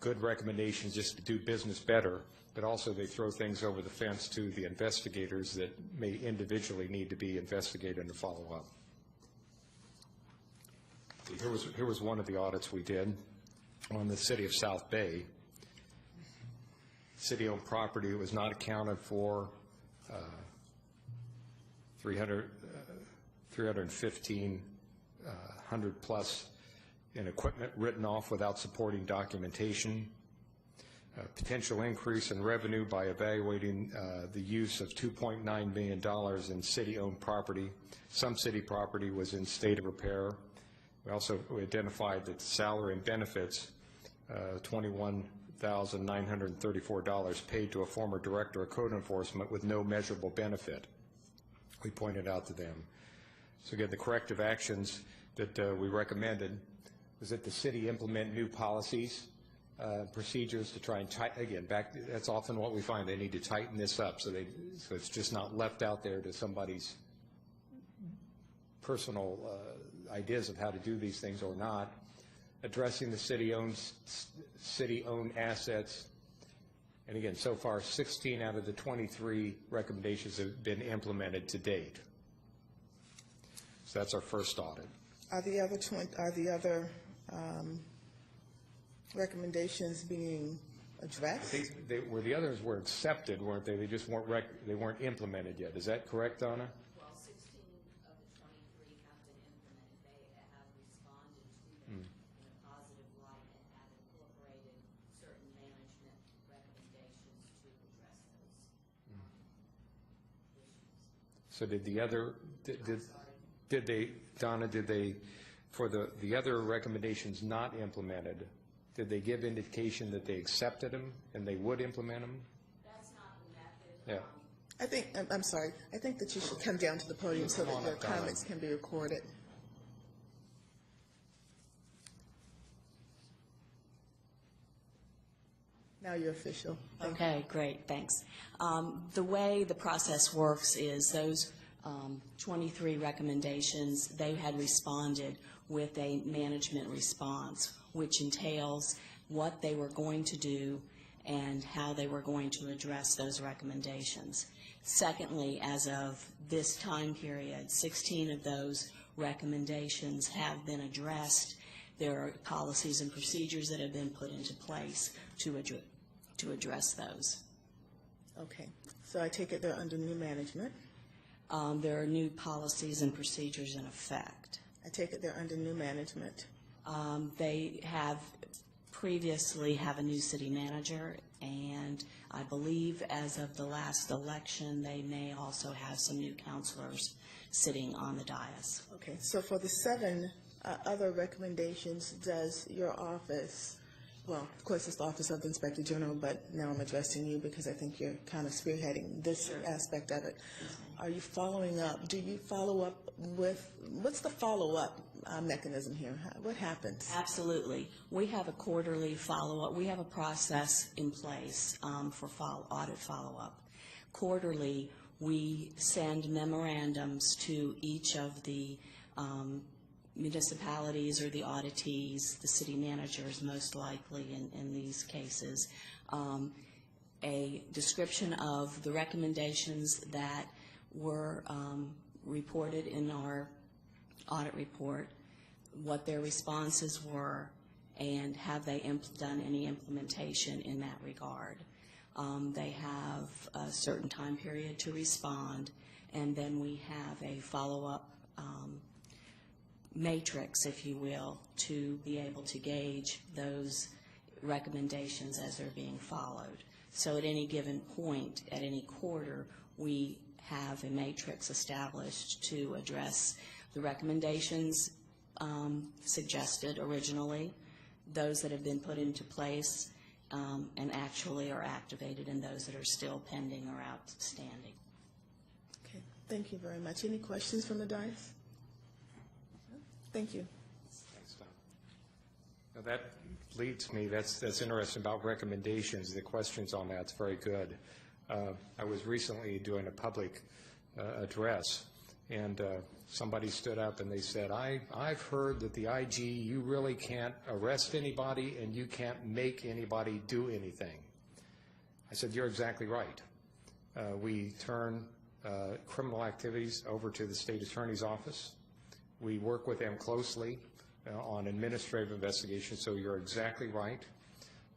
good recommendations just to do business better, but also they throw things over the fence to the investigators that may individually need to be investigated and follow up. Here was one of the audits we did on the city of South Bay. City-owned property was not accounted for, 315 plus in equipment written off without supporting documentation. Potential increase in revenue by evaluating the use of $2.9 million in city-owned property. Some city property was in state of repair. We also identified that salary and benefits, $21,934 paid to a former director of code enforcement with no measurable benefit. We pointed out to them. So again, the corrective actions that we recommended was that the city implement new policies, procedures to try and that's often what we find. They need to tighten this up so it's just not left out there to somebody's personal ideas of how to do these things or not. Addressing the city-owned assets. And again, so far, 16 out of the 23 recommendations have been implemented to date. So that's our first audit. Are the other recommendations being addressed? I think the others were accepted, weren't they? They just weren't implemented yet. Is that correct, Donna? Well, 16 of the 23 have been implemented. They have responded to them in a positive light and have incorporated certain management recommendations to address those issues. So did the other, did they, Donna, for the other recommendations not implemented, did they give indication that they accepted them and they would implement them? That's not the method. Yeah. I think, I'm sorry, I think that you should come down to the podium so that your comments can be recorded. Now you're official. Okay, great, thanks. The way the process works is those 23 recommendations, they had responded with a management response, which entails what they were going to do and how they were going to address those recommendations. Secondly, as of this time period, 16 of those recommendations have been addressed. There are policies and procedures that have been put into place to address those. Okay, so I take it they're under new management. There are new policies and procedures in effect. I take it they're under new management. They have previously have a new city manager, and I believe as of the last election, they may also have some new counselors sitting on the dais. Okay, so for the 7 other recommendations, does your office, well, of course, it's the Office of the Inspector General, but now I'm addressing you because I think you're kind of spearheading this aspect of it. Are you following up? Do you follow up with, what's the follow-up mechanism here? What happens? Absolutely. We have a quarterly follow-up. We have a process in place for audit follow-up. Quarterly, we send memorandums to each of the municipalities or the auditees, the city managers most likely in these cases, a description of the recommendations that were reported in our audit report, what their responses were, and have they done any implementation in that regard. They have a certain time period to respond, and then we have a follow-up matrix, if you will, to be able to gauge those recommendations as they're being followed. So at any given point, at any quarter, we have a matrix established to address the recommendations suggested originally, those that have been put into place and actually are activated, and those that are still pending or outstanding. Okay, thank you very much. Any questions from the dais? Thank you. Thanks, Tom. Now that leads me, that's interesting about recommendations. The questions on that's very good. I was recently doing a public address, and somebody stood up and they said, I've heard that the IG, you really can't arrest anybody and you can't make anybody do anything. I said, you're exactly right. We turn criminal activities over to the state attorney's office. We work with them closely on administrative investigations, so you're exactly right.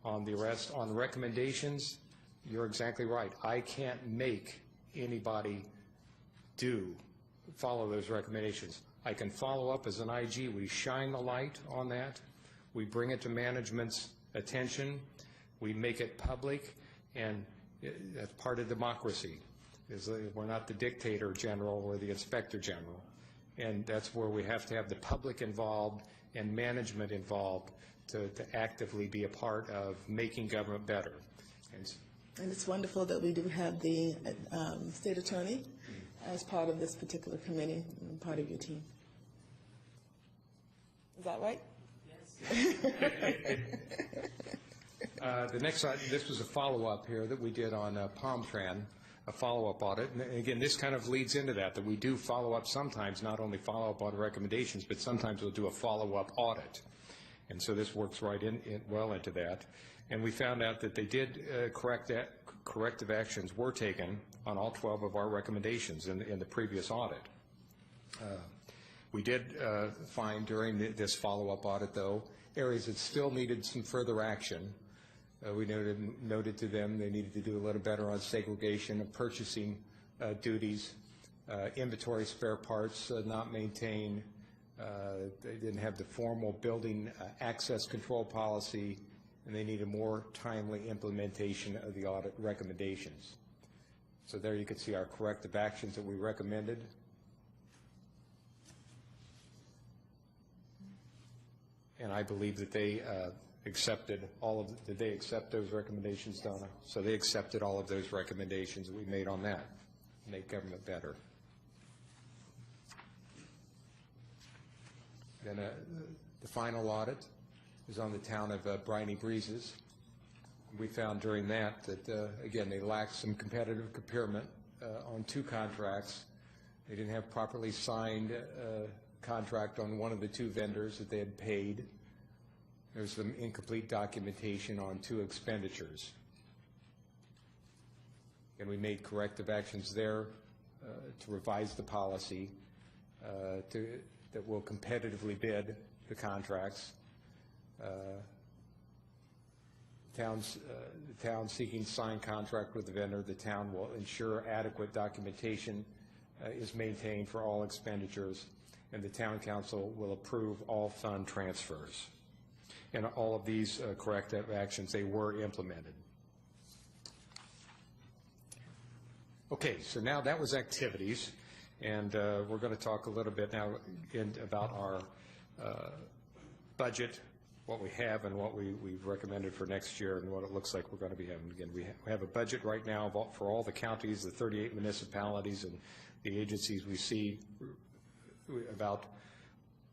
On the arrest, on recommendations, you're exactly right. I can't make anybody follow those recommendations. I can follow up as an IG. We shine the light on that. We bring it to management's attention. We make it public, and that's part of democracy. We're not the dictator general or the inspector general. And that's where we have to have the public involved and management involved to actively be a part of making government better. And it's wonderful that we do have the state attorney as part of this particular committee and part of your team. Is that right? Yes. The next, this was a follow-up here that we did on Palmtran, a follow-up audit. And again, this kind of leads into that we do follow up sometimes, not only follow up on recommendations, but sometimes we'll do a follow-up audit. And so this works right well into that. And we found out that they did corrective actions were taken on all 12 of our recommendations in the previous audit. We did find during this follow-up audit, though, areas that still needed some further action. We noted to them they needed to do a little better on segregation of purchasing duties, inventory spare parts not maintained. They didn't have the formal building access control policy, and they needed more timely implementation of the audit recommendations. So there you can see our corrective actions that we recommended. And I believe that they accepted did they accept those recommendations, Donna? So they accepted all of those recommendations that we made on that, make government better. Then the final audit is on the town of Briny Breezes. We found during that, again, they lacked some competitive procurement on 2 contracts. They didn't have properly signed contract on one of the 2 vendors that they had paid. There's some incomplete documentation on 2 expenditures. And we made corrective actions there to revise the policy that will competitively bid the contracts. the town seeking signed contract with the vendor. The town will ensure adequate documentation is maintained for all expenditures, and the town council will approve all fund transfers. And all of these corrective actions, they were implemented. Okay, so now that was activities, and we're going to talk a little bit now about our budget, what we have and what we've recommended for next year and what it looks like we're going to be having. Again, we have a budget right now for all the counties, the 38 municipalities, and the agencies we see about,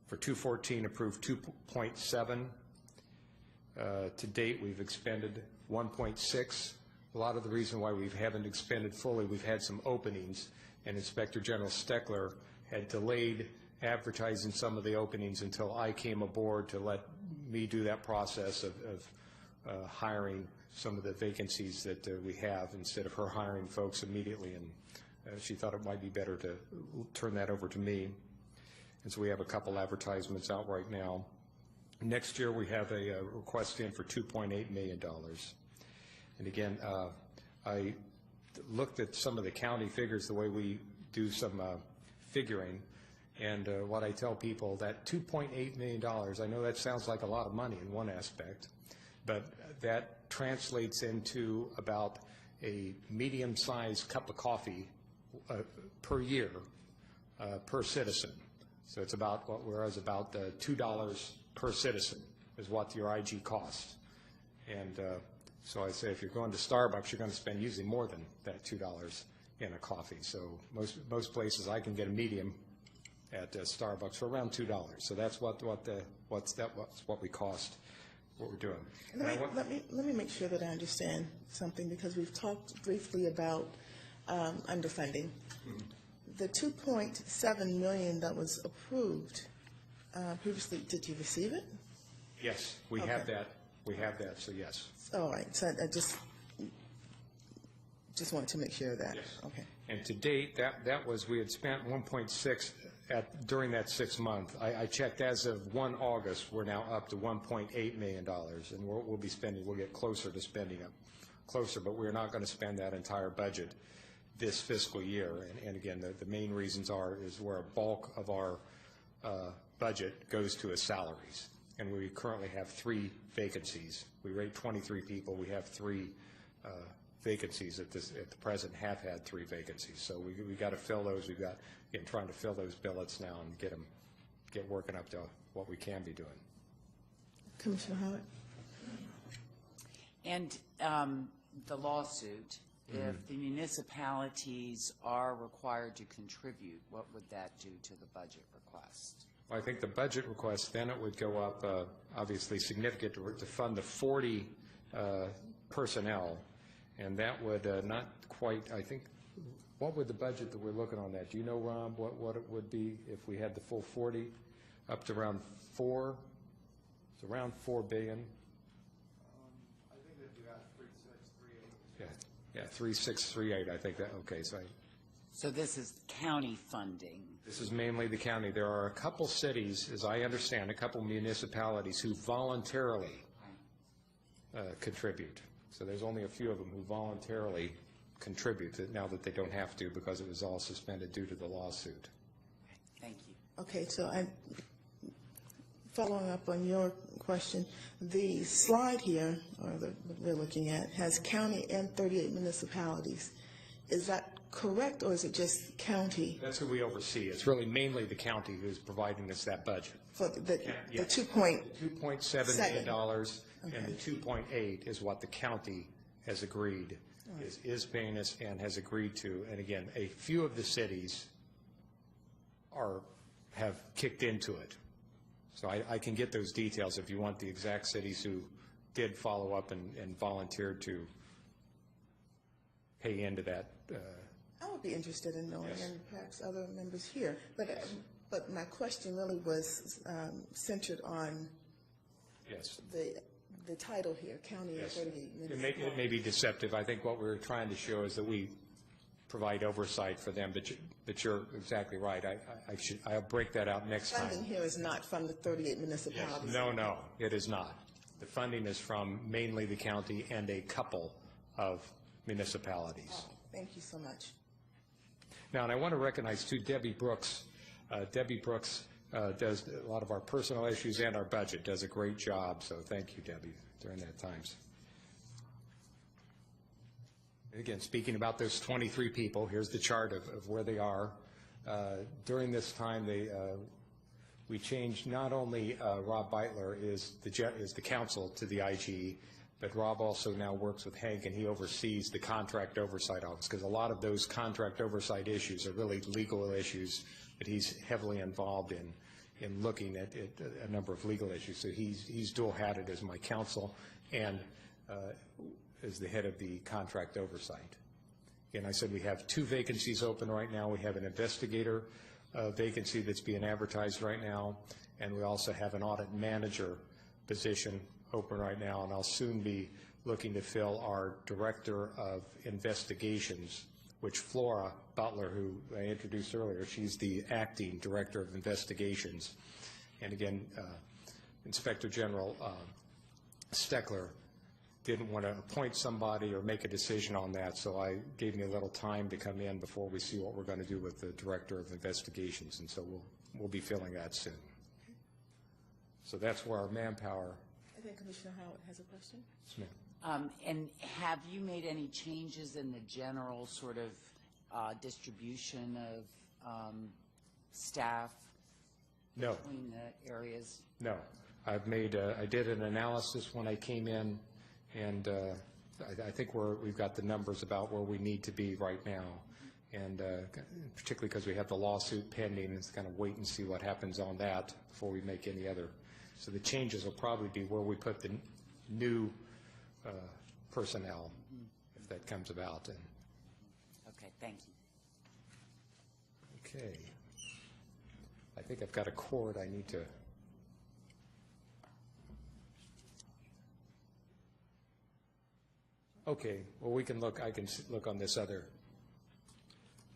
for 2014, approved 2.7. To date, we've expended 1.6. A lot of the reason why we haven't expended fully, we've had some openings, and Inspector General Steckler had delayed advertising some of the openings until I came aboard to let me do that process of hiring some of the vacancies that we have instead of her hiring folks immediately, and she thought it might be better to turn that over to me. And so we have a couple advertisements out right now. Next year we have a request in for $2.8 million. And again, I looked at some of the county figures, the way we do some figuring, and what I tell people, that $2.8 million, I know that sounds like a lot of money in one aspect, but that translates into about a medium-sized cup of coffee per year per citizen. So it's about, whereas about $2 per citizen is what your IG costs. And so I say if you're going to Starbucks, you're going to spend usually more than that $2 in a coffee. So most places I can get a medium at Starbucks for around $2. So that's what we cost, what we're doing. Let me make sure that I understand something, because we've talked briefly about underfunding. Mm-hmm. The $2.7 million that was approved previously, did you receive it? Yes, we have that. We have that. So yes. All right. So I just wanted to make sure of that. Yes. Okay. And to date, that was, we had spent 1.6 during that 6 month. I checked as of 1 August, we're now up to $1.8 million, and we'll be spending, we'll get closer to spending it, closer, but we're not going to spend that entire budget this fiscal year. And again, the main reasons is where a bulk of our budget goes to as salaries. And we currently have 3 vacancies. We rate 23 people. We have 3 vacancies at the present, have had 3 vacancies. So we got to fill those. We've got, again, trying to fill those billets now and get working up to what we can be doing. Commissioner Howard? And the lawsuit, if the municipalities are required to contribute, what would that do to the budget request? Well, I think the budget request, then it would go up, obviously significant, to fund the 40 personnel, and that would not quite, I think, what would the budget that we're looking on that? Do you know, Rob, what it would be if we had the full 40, up to around 4? It's around $4 billion. I think that'd be about 3638. Yeah, 3638. I think that. Okay, so this is county funding. This is mainly the county. There are a couple cities, as I understand, a couple municipalities who voluntarily contribute. So there's only a few of them who voluntarily contribute now that they don't have to because it was all suspended due to the lawsuit. Thank you. Okay, so following up on your question, the slide here, or that we're looking at, has county and 38 municipalities. Is that correct, or is it just county? That's who we oversee. It's really mainly the county who's providing us that budget. For the Yes. $2.7 million and the 2.8 is what the county has agreed, is paying us and has agreed to. And again, a few of the cities have kicked into it. So I can get those details if you want the exact cities who did follow up and volunteered to pay into that. I would be interested in knowing, Yes. and perhaps other members here. But my question really was centered on Yes. the title here, county and 38 municipalities. It may be deceptive. I think what we're trying to show is that we provide oversight for them, but you're exactly right. I'll break that out next time. Funding here is not from the 38 municipalities. No, it is not. The funding is from mainly the county and a couple of municipalities. Oh, thank you so much. Now, and I want to recognize, too, Debbie Brooks. Debbie Brooks does a lot of our personnel issues and our budget, does a great job, so thank you, Debbie, during that times. Again, speaking about those 23 people, here's the chart of where they are. During this time, we changed not only Rob Beitler is the counsel to the IG, but Rob also now works with Hank, and he oversees the contract oversight office, because a lot of those contract oversight issues are really legal issues that he's heavily involved in looking at a number of legal issues. So he's dual-hatted as my counsel and as the head of the contract oversight. Again, I said we have 2 vacancies open right now. We have an investigator vacancy that's being advertised right now, and we also have an audit manager position open right now, and I'll soon be looking to fill our director of investigations, which Flora Butler, who I introduced earlier, she's the acting director of investigations. And again, Inspector General Steckler didn't want to appoint somebody or make a decision on that, so I gave me a little time to come in before we see what we're going to do with the director of investigations, and so we'll be filling that soon. So that's where our manpower. I think Commissioner Howard has a question. Yes, ma'am. And have you made any changes in the general sort of distribution of staff No. between the areas? No. I did an analysis when I came in, and I think we've got the numbers about where we need to be right now, and particularly because we have the lawsuit pending, it's kind of wait and see what happens on that before we make any other. So the changes will probably be where we put the new personnel, if that comes about. And Okay, thank you. okay. I think I've got a cord I need to. Okay, well, I can look on this other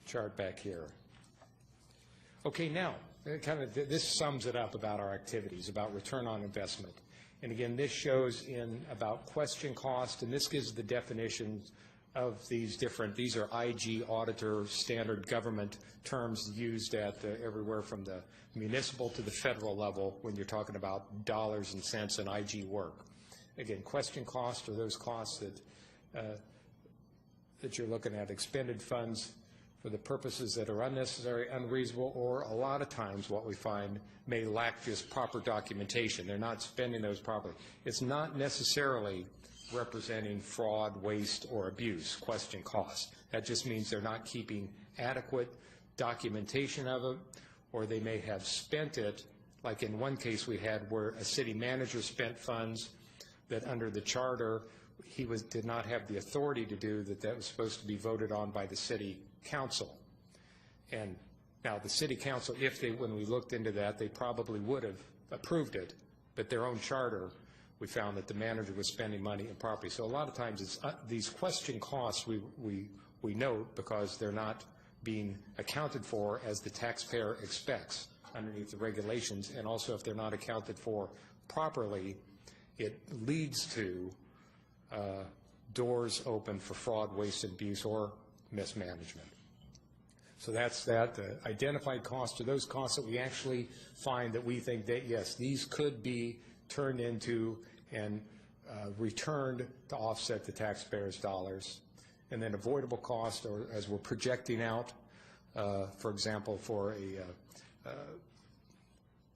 chart back here. Okay, now, this sums it up about our activities, about return on investment. And again, this shows in about question cost, and this gives the definitions of these are IG auditor standard government terms used at everywhere from the municipal to the federal level when you're talking about dollars and cents in IG work. Again, question cost are those costs that you're looking at, expended funds for the purposes that are unnecessary, unreasonable, or a lot of times what we find may lack just proper documentation. They're not spending those properly. It's not necessarily representing fraud, waste, or abuse, question cost. That just means they're not keeping adequate documentation of it, or they may have spent it, like in one case we had where a city manager spent funds that under the charter he did not have the authority to do, that was supposed to be voted on by the city council. And now the city council, when we looked into that, they probably would have approved it, but their own charter, we found that the manager was spending money improperly. So a lot of times it's these question costs we note because they're not being accounted for as the taxpayer expects underneath the regulations, and also if they're not accounted for properly, it leads to doors open for fraud, waste, abuse, or mismanagement. So that's that. The identified costs are those costs that we actually find that we think that, yes, these could be turned into and returned to offset the taxpayers' dollars. And then avoidable costs, or as we're projecting out, for example, for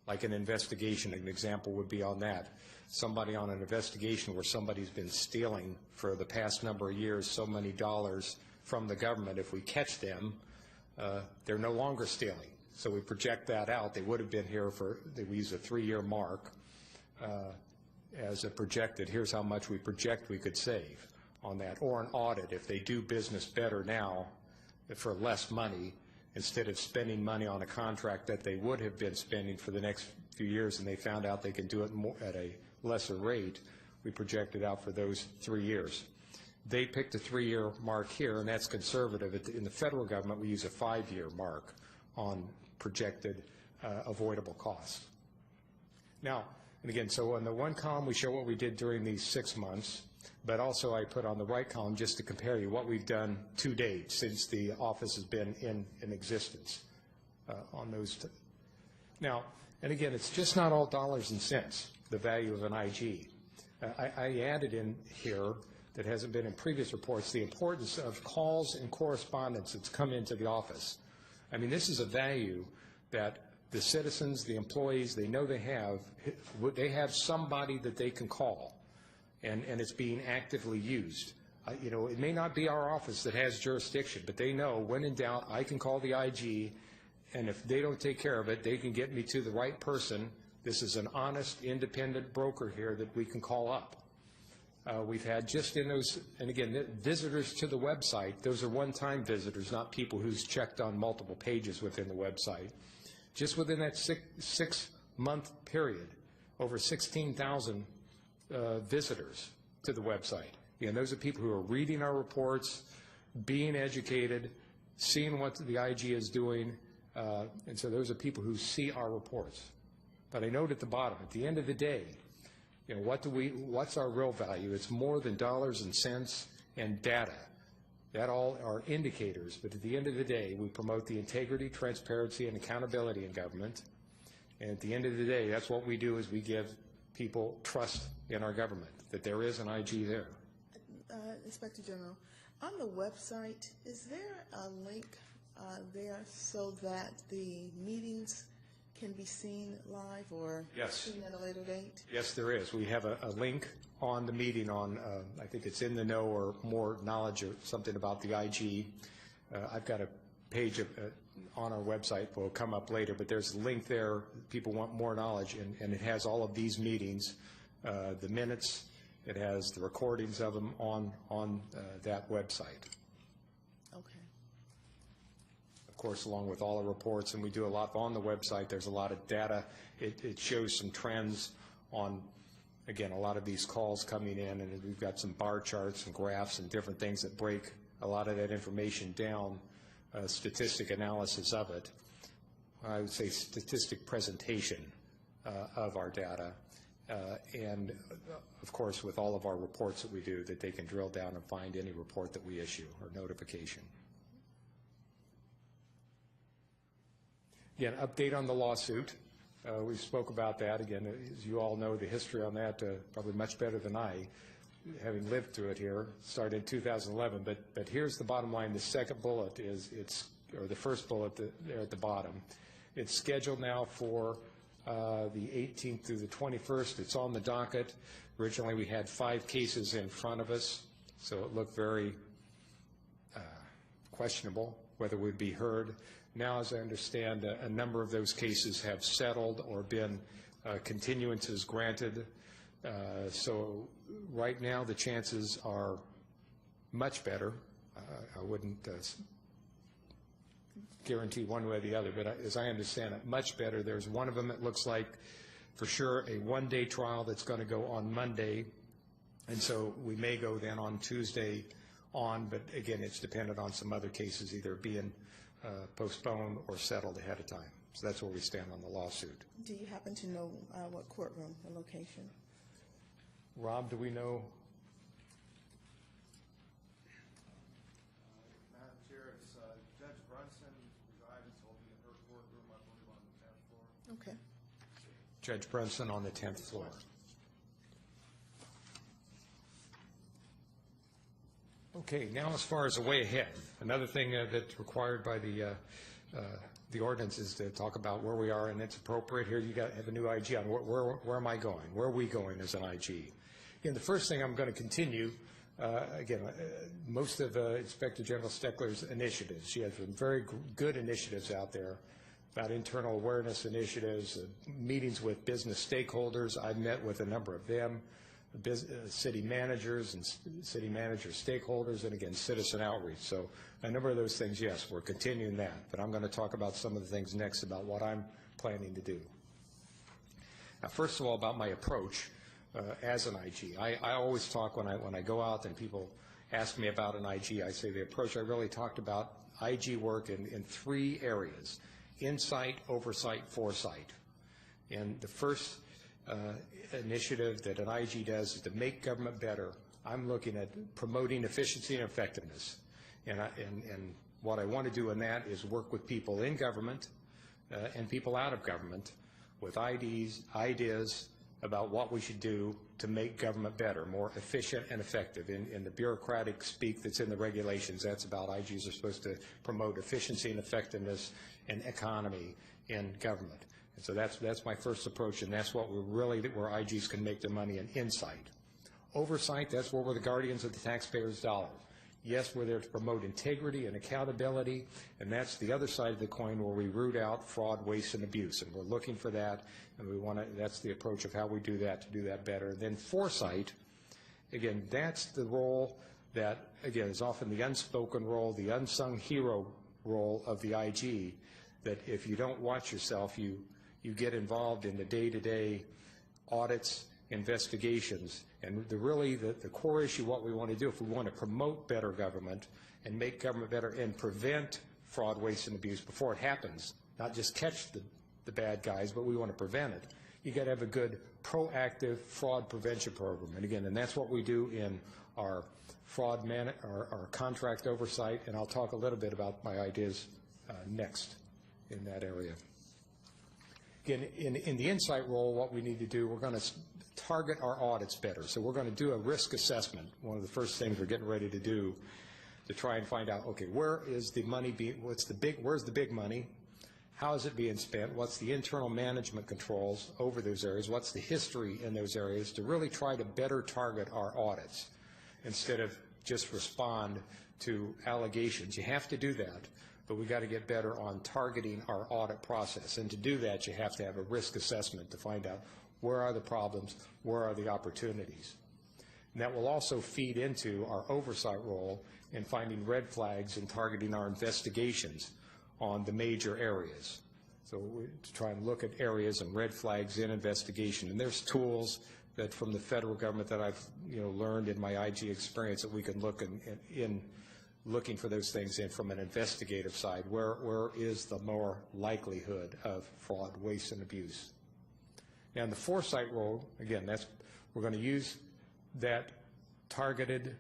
like an investigation, an example would be on that. Somebody on an investigation where somebody's been stealing for the past number of years so many dollars from the government, if we catch them, they're no longer stealing. So we project that out. They would have been here we use a 3-year mark as a projected, here's how much we project we could save on that. Or an audit, if they do business better now for less money, instead of spending money on a contract that they would have been spending for the next few years and they found out they can do it more at a lesser rate, we projected out for those 3 years. They picked a 3-year mark here, and that's conservative. In the federal government, we use a 5-year mark on projected avoidable costs. Now, And again, so on the one column, we show what we did during these 6 months, but also I put on the right column just to compare you what we've done to date since the office has been in existence on those. Now, and again, it's just not all dollars and cents, the value of an IG. I added in here, that hasn't been in previous reports, the importance of calls and correspondence that's come into the office. I mean, this is a value that the citizens, the employees, they know they have somebody that they can call, and it's being actively used. You know, it may not be our office that has jurisdiction, but they know when in doubt, I can call the IG, and if they don't take care of it, they can get me to the right person. This is an honest, independent broker here that we can call up. We've had just in those, and again, visitors to the website, those are one-time visitors, not people who's checked on multiple pages within the website. Just within that six-month period, over 16,000 visitors to the website. Again, those are people who are reading our reports, being educated, seeing what the IG is doing, and so those are people who see our reports. But I note at the bottom, at the end of the day, you know, what's our real value? It's more than dollars and cents and data. That all are indicators, but at the end of the day, we promote the integrity, transparency, and accountability in government. And at the end of the day, that's what we do, is we give people trust in our government, that there is an IG there. Inspector General, on the website, is there a link there so that the meetings can be seen live or seen at a later date? Yes, there is. We have a link on the meeting on, I think it's In the Know or More Knowledge or something about the IG. I've got a page on our website, will come up later, but there's a link there. People want more knowledge, and it has all of these meetings, the minutes, it has the recordings of them on that website. Okay. Of course, along with all the reports, and we do a lot on the website. There's a lot of data. It shows some trends on, again, a lot of these calls coming in, and we've got some bar charts and graphs and different things that break a lot of that information down, statistic analysis of it. I would say statistic presentation of our data, and of course with all of our reports that we do, that they can drill down and find any report that we issue or notification. Again, update on the lawsuit. We spoke about that. Again, as you all know, the history on that probably much better than I, having lived through it here. Started in 2011, but here's the bottom line. The second bullet is, or the first bullet there at the bottom. It's scheduled now for the 18th through the 21st. It's on the docket. Originally, we had 5 cases in front of us, so it looked very questionable whether we'd be heard. Now, as I understand, a number of those cases have settled or been continuances granted. So right now, the chances are much better. I wouldn't guarantee one way or the other, but as I understand it, much better. There's one of them that looks like, for sure, a one-day trial that's going to go on Monday, and so we may go then on Tuesday on, but again, it's dependent on some other cases either being postponed or settled ahead of time. So that's where we stand on the lawsuit. Do you happen to know what courtroom, the location? Rob, do we know? Madam Chair, it's Judge Brunson presiding, so will be in her courtroom, I believe, on the 10th floor. Okay. Judge Brunson on the 10th floor. Okay, now as far as the way ahead, another thing that's required by the ordinance is to talk about where we are, and it's appropriate. Here you have a new IG on. Where am I going? Where are we going as an IG? Again, the first thing I'm going to continue, most of Inspector General Steckler's initiatives. She has some very good initiatives out there about internal awareness initiatives, meetings with business stakeholders. I've met with a number of them. City managers and city manager stakeholders, and again, citizen outreach. So a number of those things, yes, we're continuing that. But I'm going to talk about some of the things next about what I'm planning to do. Now, first of all, about my approach as an IG. I always talk when I go out and people ask me about an IG, I say the approach I really talked about IG work in 3 areas: insight, oversight, foresight. And the first initiative that an IG does is to make government better. I'm looking at promoting efficiency and effectiveness. And what I want to do in that is work with people in government and people out of government with ideas about what we should do to make government better, more efficient and effective. In the bureaucratic speak that's in the regulations, that's about IGs are supposed to promote efficiency and effectiveness and economy in government. And so that's my first approach, and that's what where IGs can make their money in insight. Oversight, that's where we're the guardians of the taxpayers' dollars. Yes, we're there to promote integrity and accountability, and that's the other side of the coin where we root out fraud, waste, and abuse, and we're looking for that, and we want to. That's the approach of how we do that to do that better. And then foresight, again, that's the role that, again, is often the unspoken role, the unsung hero role of the IG, that if you don't watch yourself, you get involved in the day-to-day audits, investigations, and the core issue, what we want to do, if we want to promote better government and make government better and prevent fraud, waste, and abuse before it happens, not just catch the bad guys, but we want to prevent it, you got to have a good proactive fraud prevention program. And again, and that's what we do in our our contract oversight, and I'll talk a little bit about my ideas next in that area. Again, in the insight role, what we need to do, we're going to target our audits better. So we're going to do a risk assessment, one of the first things we're getting ready to do, to try and find out, okay, where is the money where's the big money? How is it being spent? What's the internal management controls over those areas? What's the history in those areas, to really try to better target our audits instead of just respond to allegations. You have to do that, but we got to get better on targeting our audit process. And to do that, you have to have a risk assessment to find out where are the problems, where are the opportunities. And that will also feed into our oversight role in finding red flags and targeting our investigations on the major areas. So we try and look at areas and red flags in investigation. And there's tools that from the federal government that I've learned in my IG experience that we can look in looking for those things in from an investigative side. Where is the more likelihood of fraud, waste, and abuse? Now, in the foresight role, again, we're going to use that targeted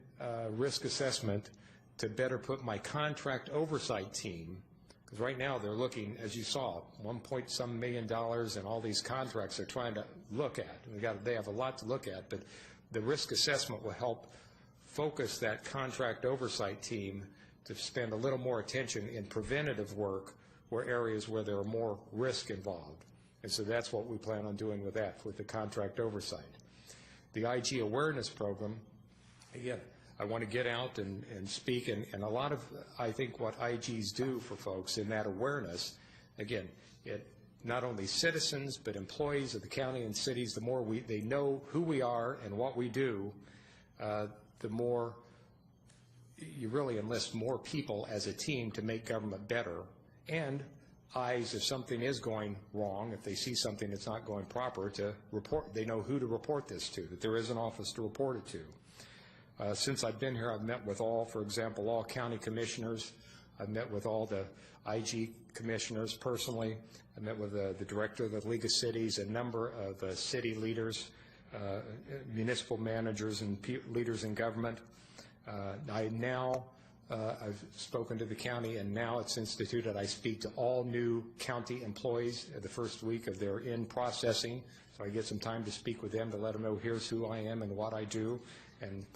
risk assessment to better put my contract oversight team, because right now they're looking, as you saw, $1.some million and all these contracts they're trying to look at. They have a lot to look at, but the risk assessment will help focus that contract oversight team to spend a little more attention in preventative work where areas where there are more risk involved. And so that's what we plan on doing with that, with the contract oversight. The IG awareness program, again, I want to get out and speak, and a lot of, I think, what IGs do for folks in that awareness, again, it not only citizens but employees of the county and cities, the more they know who we are and what we do, the more you really enlist more people as a team to make government better. And eyes, if something is going wrong, if they see something that's not going proper, to report. They know who to report this to, that there is an office to report it to. Since I've been here, I've met with for example, all county commissioners. I've met with all the IG commissioners personally. I met with the director of the League of Cities, a number of city leaders, municipal managers, and leaders in government. I've spoken to the county, and now it's instituted. I speak to all new county employees the first week of their in-processing, so I get some time to speak with them to let them know here's who I am and what I do, and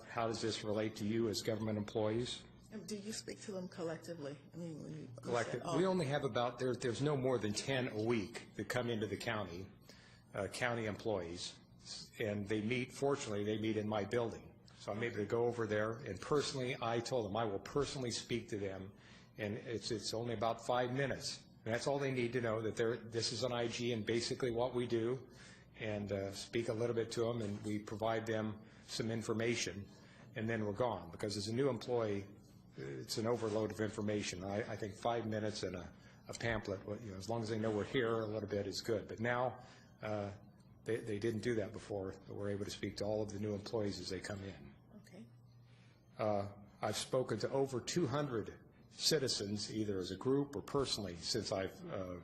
how does this relate to you as government employees. And do you speak to them collectively? I mean, when you collective, we only have about there's no more than 10 a week that come into the county, county employees, and they meet. Fortunately, they meet in my building. So I'm able to go over there, and personally, I told them I will personally speak to them, and it's only about 5 minutes. And that's all they need to know, that this is an IG and basically what we do, and speak a little bit to them, and we provide them some information, and then we're gone. Because as a new employee, it's an overload of information. I think 5 minutes and a pamphlet, as long as they know we're here a little bit is good. But now they didn't do that before, but we're able to speak to all of the new employees as they come in. Okay. I've spoken to over 200 citizens, either as a group or personally, since I've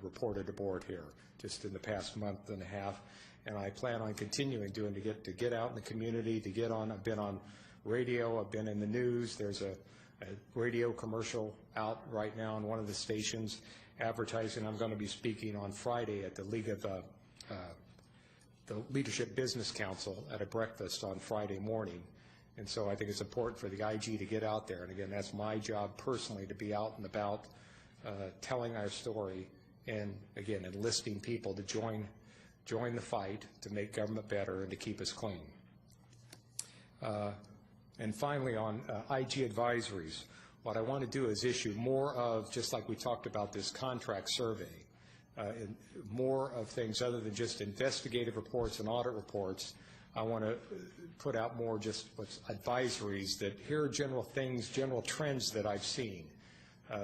reported aboard here, just in the past month and a half. And I plan on continuing to get out in the community, to get on. I've been on radio, I've been in the news. There's a radio commercial out right now on one of the stations advertising. I'm going to be speaking on Friday at the the Leadership Business Council at a breakfast on Friday morning. And so I think it's important for the IG to get out there. And again, that's my job personally, to be out and about telling our story, and again, enlisting people to join the fight to make government better and to keep us clean. And finally, on IG advisories, what I want to do is issue more of, just like we talked about this contract survey, more of things other than just investigative reports and audit reports. I want to put out more just what's advisories, that here are general things, general trends that I've seen.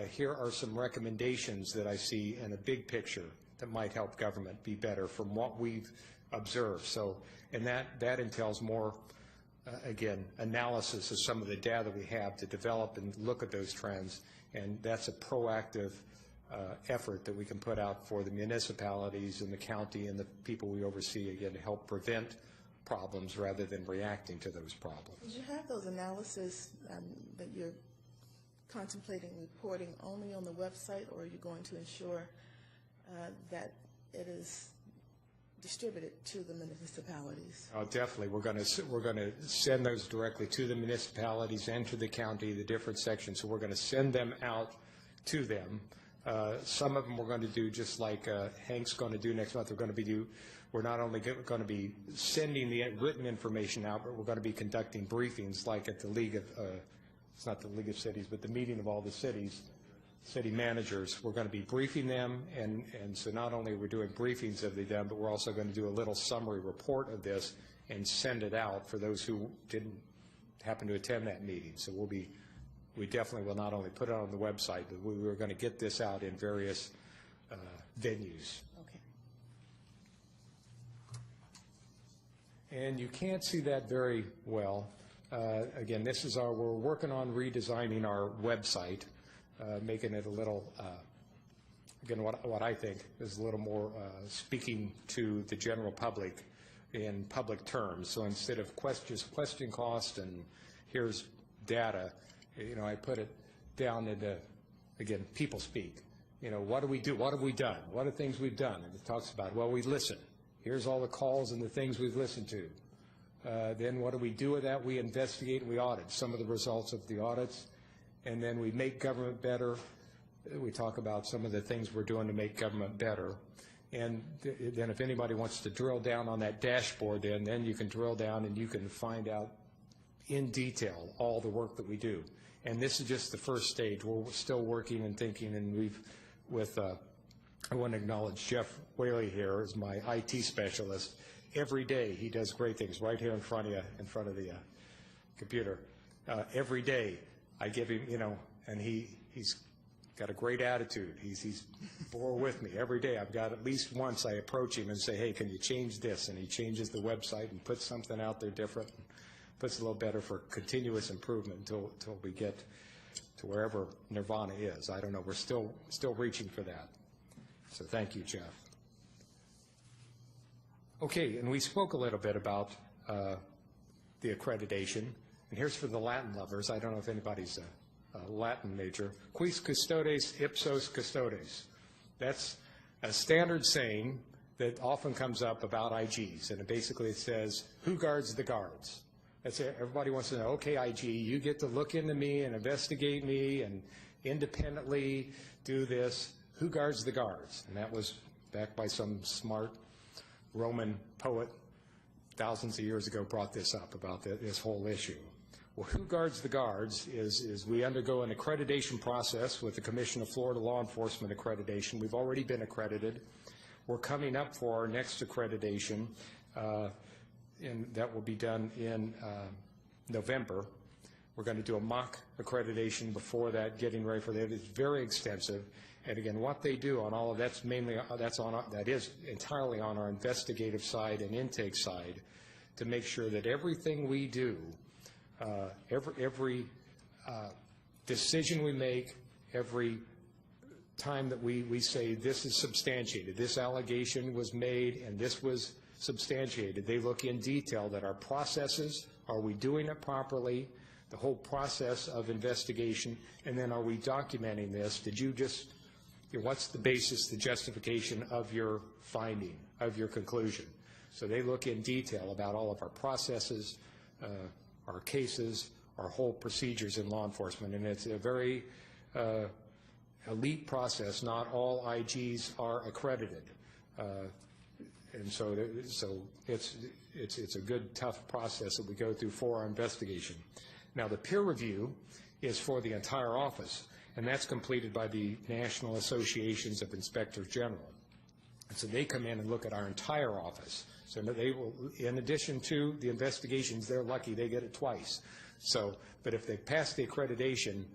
Here are some recommendations that I see in a big picture that might help government be better from what we've observed. So, and that entails more, again, analysis of some of the data we have to develop and look at those trends. And that's a proactive effort that we can put out for the municipalities and the county and the people we oversee, again, to help prevent problems rather than reacting to those problems. Did you have those analysis that you're contemplating reporting only on the website, or are you going to ensure that it is distributed to the municipalities? Oh, definitely. We're going to send those directly to the municipalities and to the county, the different sections. So we're going to send them out to them. Some of them we're going to do just like Hank's going to do next month. We're not only going to be sending the written information out, but we're going to be conducting briefings like at the League of, it's not the League of Cities, but the meeting of all the cities, city managers. We're going to be briefing them, and so not only are we doing briefings of them, but we're also going to do a little summary report of this and send it out for those who didn't happen to attend that meeting. So we definitely will not only put it on the website, but we're going to get this out in various venues. Okay. And you can't see that very well. Again, this is we're working on redesigning our website, making it a little, again, what I think is a little more speaking to the general public in public terms. So instead of question cost and here's data, I put it down into, again, people speak. What do we do? What have we done? What are things we've done? And it talks about, well, we listen. Here's all the calls and the things we've listened to. Then what do we do with that? We investigate and we audit some of the results of the audits. And then we make government better. We talk about some of the things we're doing to make government better. And then if anybody wants to drill down on that dashboard, then you can drill down and you can find out in detail all the work that we do. And this is just the first stage. We're still working and thinking, and I want to acknowledge Jeff Whaley here as my IT specialist. Every day he does great things right here in front of the computer. Every day I give him, and he's got a great attitude. He's bore with me every day. I've got at least once I approach him and say, hey, can you change this? And he changes the website and puts something out there different, and puts a little better for continuous improvement until we get to wherever nirvana is. I don't know. We're still reaching for that. So thank you, Jeff. Okay, and we spoke a little bit about the accreditation. And here's for the Latin lovers. I don't know if anybody's a Latin major. Quis custodes ipsos custodes. That's a standard saying that often comes up about IGs. And basically it says, who guards the guards? That's it. Everybody wants to know, okay, IG, you get to look into me and investigate me and independently do this. Who guards the guards? And that was backed by some smart Roman poet thousands of years ago brought this up about this whole issue. Well, who guards the guards is we undergo an accreditation process with the Commission of Florida Law Enforcement Accreditation. We've already been accredited. We're coming up for our next accreditation, and that will be done in November. We're going to do a mock accreditation before that, getting ready for that. It's very extensive. And again, what they do on all of that is entirely on our investigative side and intake side to make sure that everything we do, every decision we make, every time that we say this is substantiated, this allegation was made and this was substantiated, they look in detail that our processes, are we doing it properly, the whole process of investigation, and then are we documenting this? Did you just, what's the basis, the justification of your finding, of your conclusion? So they look in detail about all of our processes, our cases, our whole procedures in law enforcement, and it's a very elite process. Not all IGs are accredited, and so it's a good, tough process that we go through for our investigation. Now, the peer review is for the entire office, and that's completed by the National Associations of Inspectors General. And so they come in and look at our entire office. So they will, in addition to the investigations, they're lucky they get it twice. So, but if they pass the accreditation,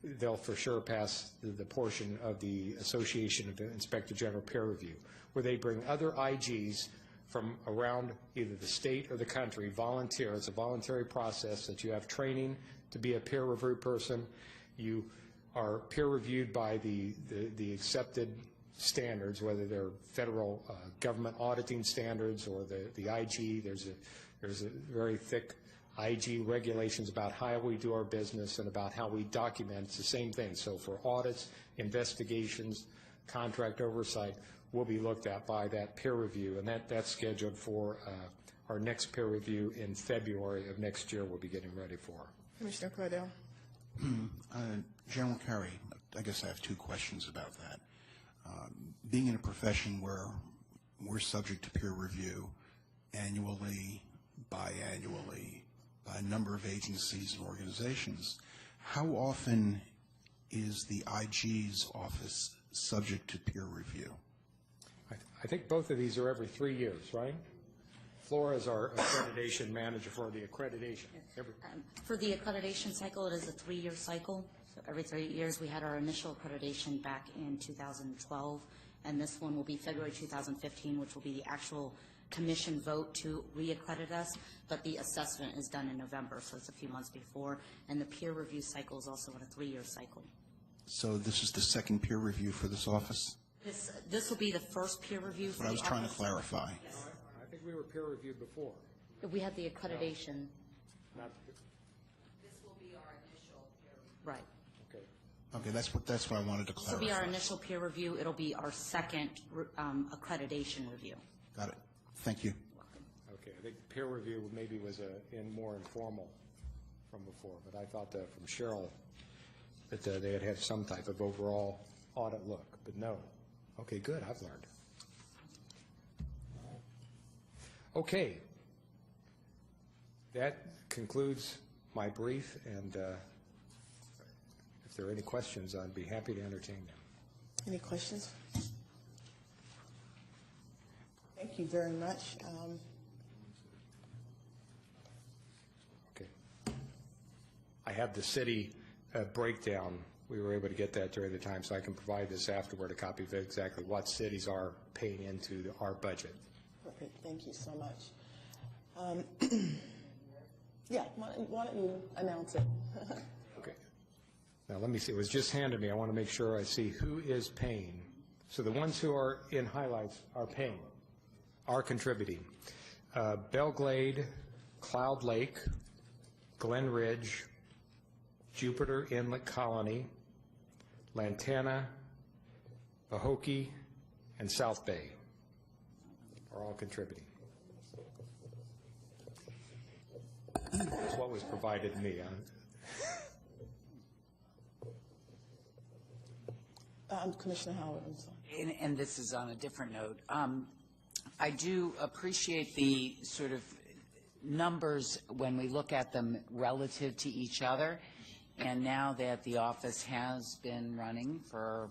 they'll for sure pass the portion of the Association of the Inspector General peer review, where they bring other IGs from around either the state or the country, volunteer. It's a voluntary process that you have training to be a peer review person. You are peer reviewed by the accepted standards, whether they're federal government auditing standards or the IG. There's a very thick IG regulations about how we do our business and about how we document. It's the same thing. So for audits, investigations, contract oversight, will be looked at by that peer review, and that's scheduled for our next peer review in February of next year. We'll be getting ready for. Commissioner Cordell. General Kerry, I guess I have two questions about that. Being in a profession where we're subject to peer review annually, biannually, by a number of agencies and organizations, how often is the IG's office subject to peer review? I think both of these are every 3 years, right? Flora is our accreditation manager for the accreditation. For the accreditation cycle, it is a 3-year cycle. So every 3 years, we had our initial accreditation back in 2012, and this one will be February 2015, which will be the actual commission vote to reaccredit us, but the assessment is done in November, so it's a few months before, and the peer review cycle is also in a 3-year cycle. So this is the second peer review for this office? This will be the first peer review for But I the was trying to office. clarify. Yes. I think we were peer reviewed before. We had the accreditation. Not, This will be our initial peer review. Right. okay. Okay, that's what I wanted to This clarify. will be our initial peer review. It'll be our second accreditation review. Got it. Thank you. Okay, I think peer review maybe was more informal from before, but I thought from Cheryl that they had had some type of overall audit look, but no. Okay, good, I've learned. Okay, that concludes my brief, and if there are any questions, I'd be happy to entertain them. Any questions? Thank you very much. Okay. I have the city breakdown. We were able to get that during the time, so I can provide this afterward, a copy of exactly what cities are paying into our budget. Perfect. Thank you so much. Yeah, why don't you announce it? Okay. Now, let me see. It was just handed me. I want to make sure I see who is paying. So the ones who are in highlights are paying, are contributing. Belle Glade, Cloud Lake, Glen Ridge, Jupiter Inlet Colony, Lantana, Pahokee, and South Bay are all contributing. That's what was provided to me. Commissioner Howard, I'm sorry. And this is on a different note. I do appreciate the sort of numbers when we look at them relative to each other. And now that the office has been running for,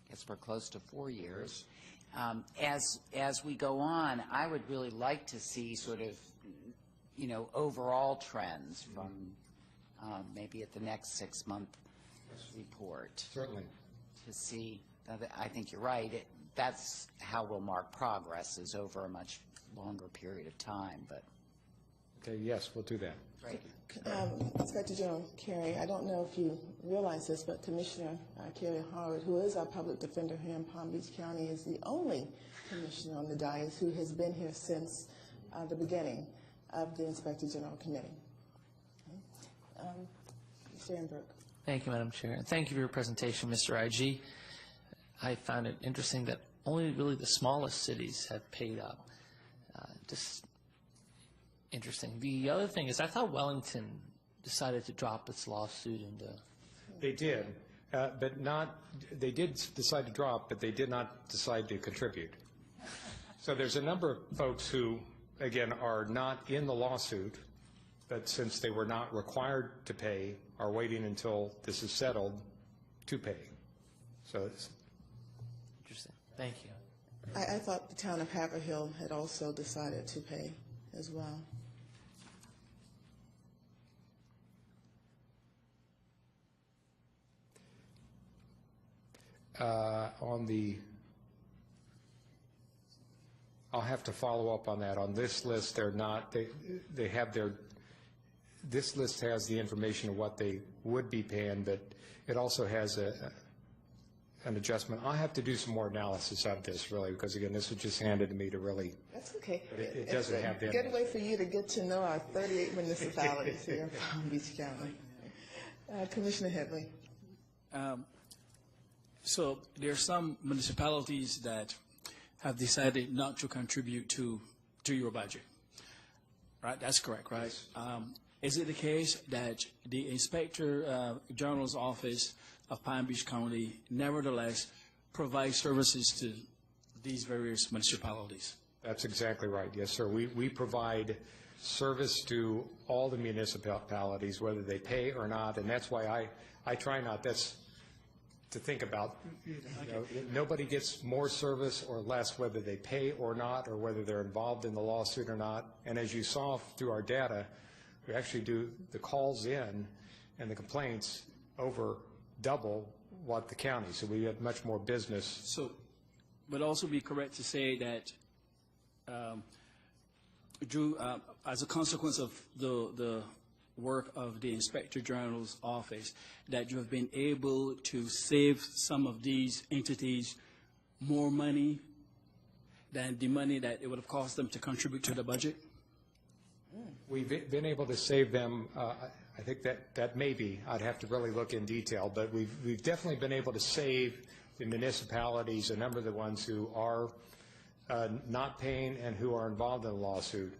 I guess we're close to 4 years, as we go on, I would really like to see sort of, overall trends from maybe at the next 6-month report. Certainly. To see, I think you're right, that's how we'll mark progress, is over a much longer period of time, but. Okay, yes, we'll do that. Right. Inspector General Carey, I don't know if you realize this, but Commissioner Carey Howard, who is our public defender here in Palm Beach County, is the only commissioner on the dais who has been here since the beginning of the Inspector General Committee. Okay. Mr. Ehrenberg. Thank you, Madam Chair. And thank you for your presentation, Mr. IG. I found it interesting that only really the smallest cities have paid up. Just interesting. The other thing is I thought Wellington decided to drop its lawsuit and They did, but not, they did decide to drop, but they did not decide to contribute. So there's a number of folks who, again, are not in the lawsuit, but since they were not required to pay, are waiting until this is settled to pay. So it's interesting. Thank you. I thought the town of Haverhill had also decided to pay as well. I'll have to follow up on that. On this list, they're not, they have their, this list has the information of what they would be paying, but it also has an adjustment. I'll have to do some more analysis of this, really, because, again, this was just handed to me to really. That's okay. It doesn't have that. It's a good way for you to get to know our 38 municipalities here in Palm Beach County. Commissioner Headley. So there are some municipalities that have decided not to contribute to your budget, right? That's correct, right? Yes. Is it the case that the Inspector General's Office of Palm Beach County nevertheless provides services to these various municipalities? That's exactly right. Yes, sir. We provide service to all the municipalities, whether they pay or not, and that's why I try not, that's to think about, you know, nobody gets more service or less whether they pay or not, or whether they're involved in the lawsuit or not. And as you saw through our data, we actually do the calls in and the complaints over double what the county, so we have much more business. So, would also be correct to say that, Drew, as a consequence of the work of the Inspector General's office, that you have been able to save some of these entities more money than the money that it would have cost them to contribute to the budget? We've been able to save them, I think that may be, I'd have to really look in detail, but we've definitely been able to save the municipalities, a number of the ones who are not paying and who are involved in a lawsuit.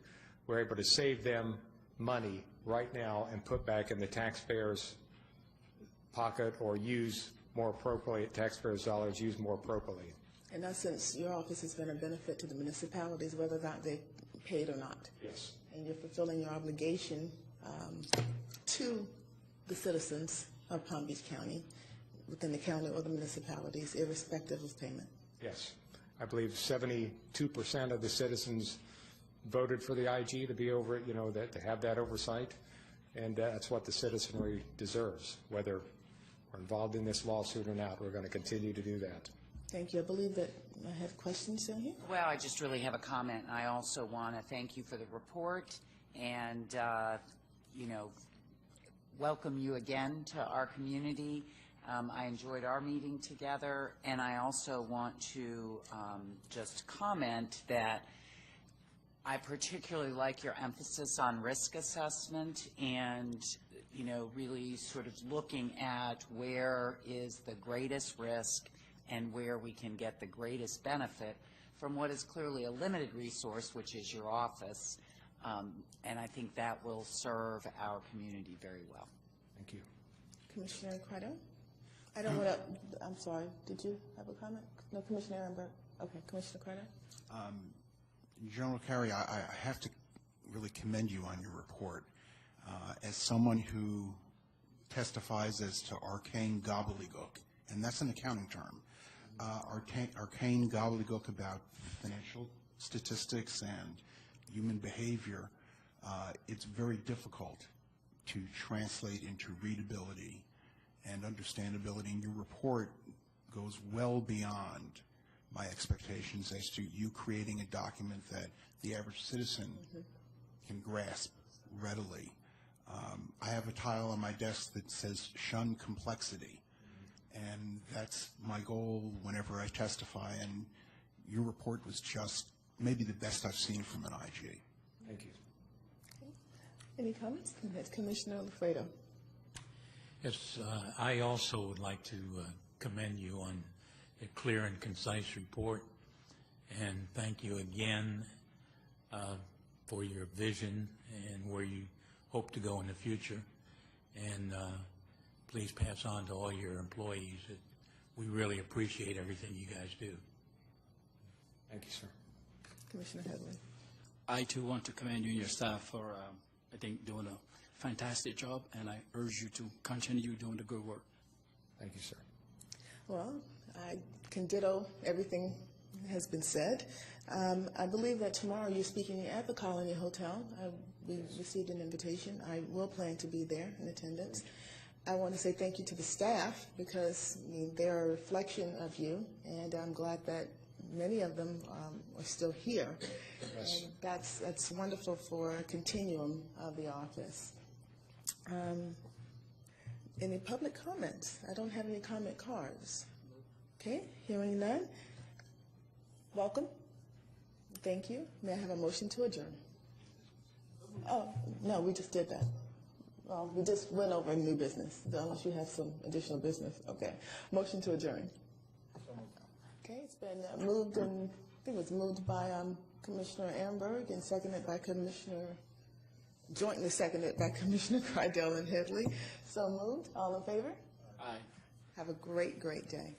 We're able to save them money right now and put back in the taxpayers' pocket, or use more appropriately, taxpayers' dollars used more appropriately. In essence, your office has been a benefit to the municipalities, whether or not they paid or not. Yes. And you're fulfilling your obligation to the citizens of Palm Beach County, within the county or the municipalities, irrespective of payment. Yes. I believe 72% of the citizens voted for the IG to be over, you know, that to have that oversight, and that's what the citizenry deserves. Whether we're involved in this lawsuit or not, we're going to continue to do that. Thank you. I believe that I have questions down here. Well, I just really have a comment. I also want to thank you for the report and, you know, welcome you again to our community. I enjoyed our meeting together, and I also want to just comment that I particularly like your emphasis on risk assessment and, you know, really sort of looking at where is the greatest risk and where we can get the greatest benefit from what is clearly a limited resource, which is your office. And I think that will serve our community very well. Thank you. Commissioner Crado? I don't want to, I'm sorry, did you have a comment? No, Commissioner Ehrenberg? Okay, Commissioner Crado? General Carey, I have to really commend you on your report. As someone who testifies as to arcane gobbledygook, and that's an accounting term, arcane gobbledygook about financial statistics and human behavior, it's very difficult to translate into readability and understandability, and your report goes well beyond my expectations as to you creating a document that the average citizen can grasp readily. I have a tile on my desk that says shun complexity, and that's my goal whenever I testify, and your report was just maybe the best I've seen from an IG. Thank you. Any comments? That's Commissioner Lafredo. Yes, I also would like to commend you on a clear and concise report, and thank you again for your vision and where you hope to go in the future. And please pass on to all your employees that we really appreciate everything you guys do. Thank you, sir. Commissioner Headley. I too want to commend you and your staff for, I think, doing a fantastic job, and I urge you to continue doing the good work. Thank you, sir. Well, I can ditto everything that has been said. I believe that tomorrow you're speaking at the Colony Hotel. We received an invitation. I will plan to be there in attendance. I want to say thank you to the staff because they're a reflection of you, and I'm glad that many of them are still here. Yes. And that's wonderful for a continuum of the office. Any public comments? I don't have any comment cards. Okay, hearing none. Welcome. Thank you. May I have a motion to adjourn? Oh, no, we just did that. Well, we just went over new business, unless you have some additional business. Okay. Motion to adjourn. Okay, it's been moved, and I think it was moved by Commissioner Ehrenberg and seconded by jointly seconded by Commissioner Kreidel and Headley. So moved. All in favor? Aye. Have a great, great day.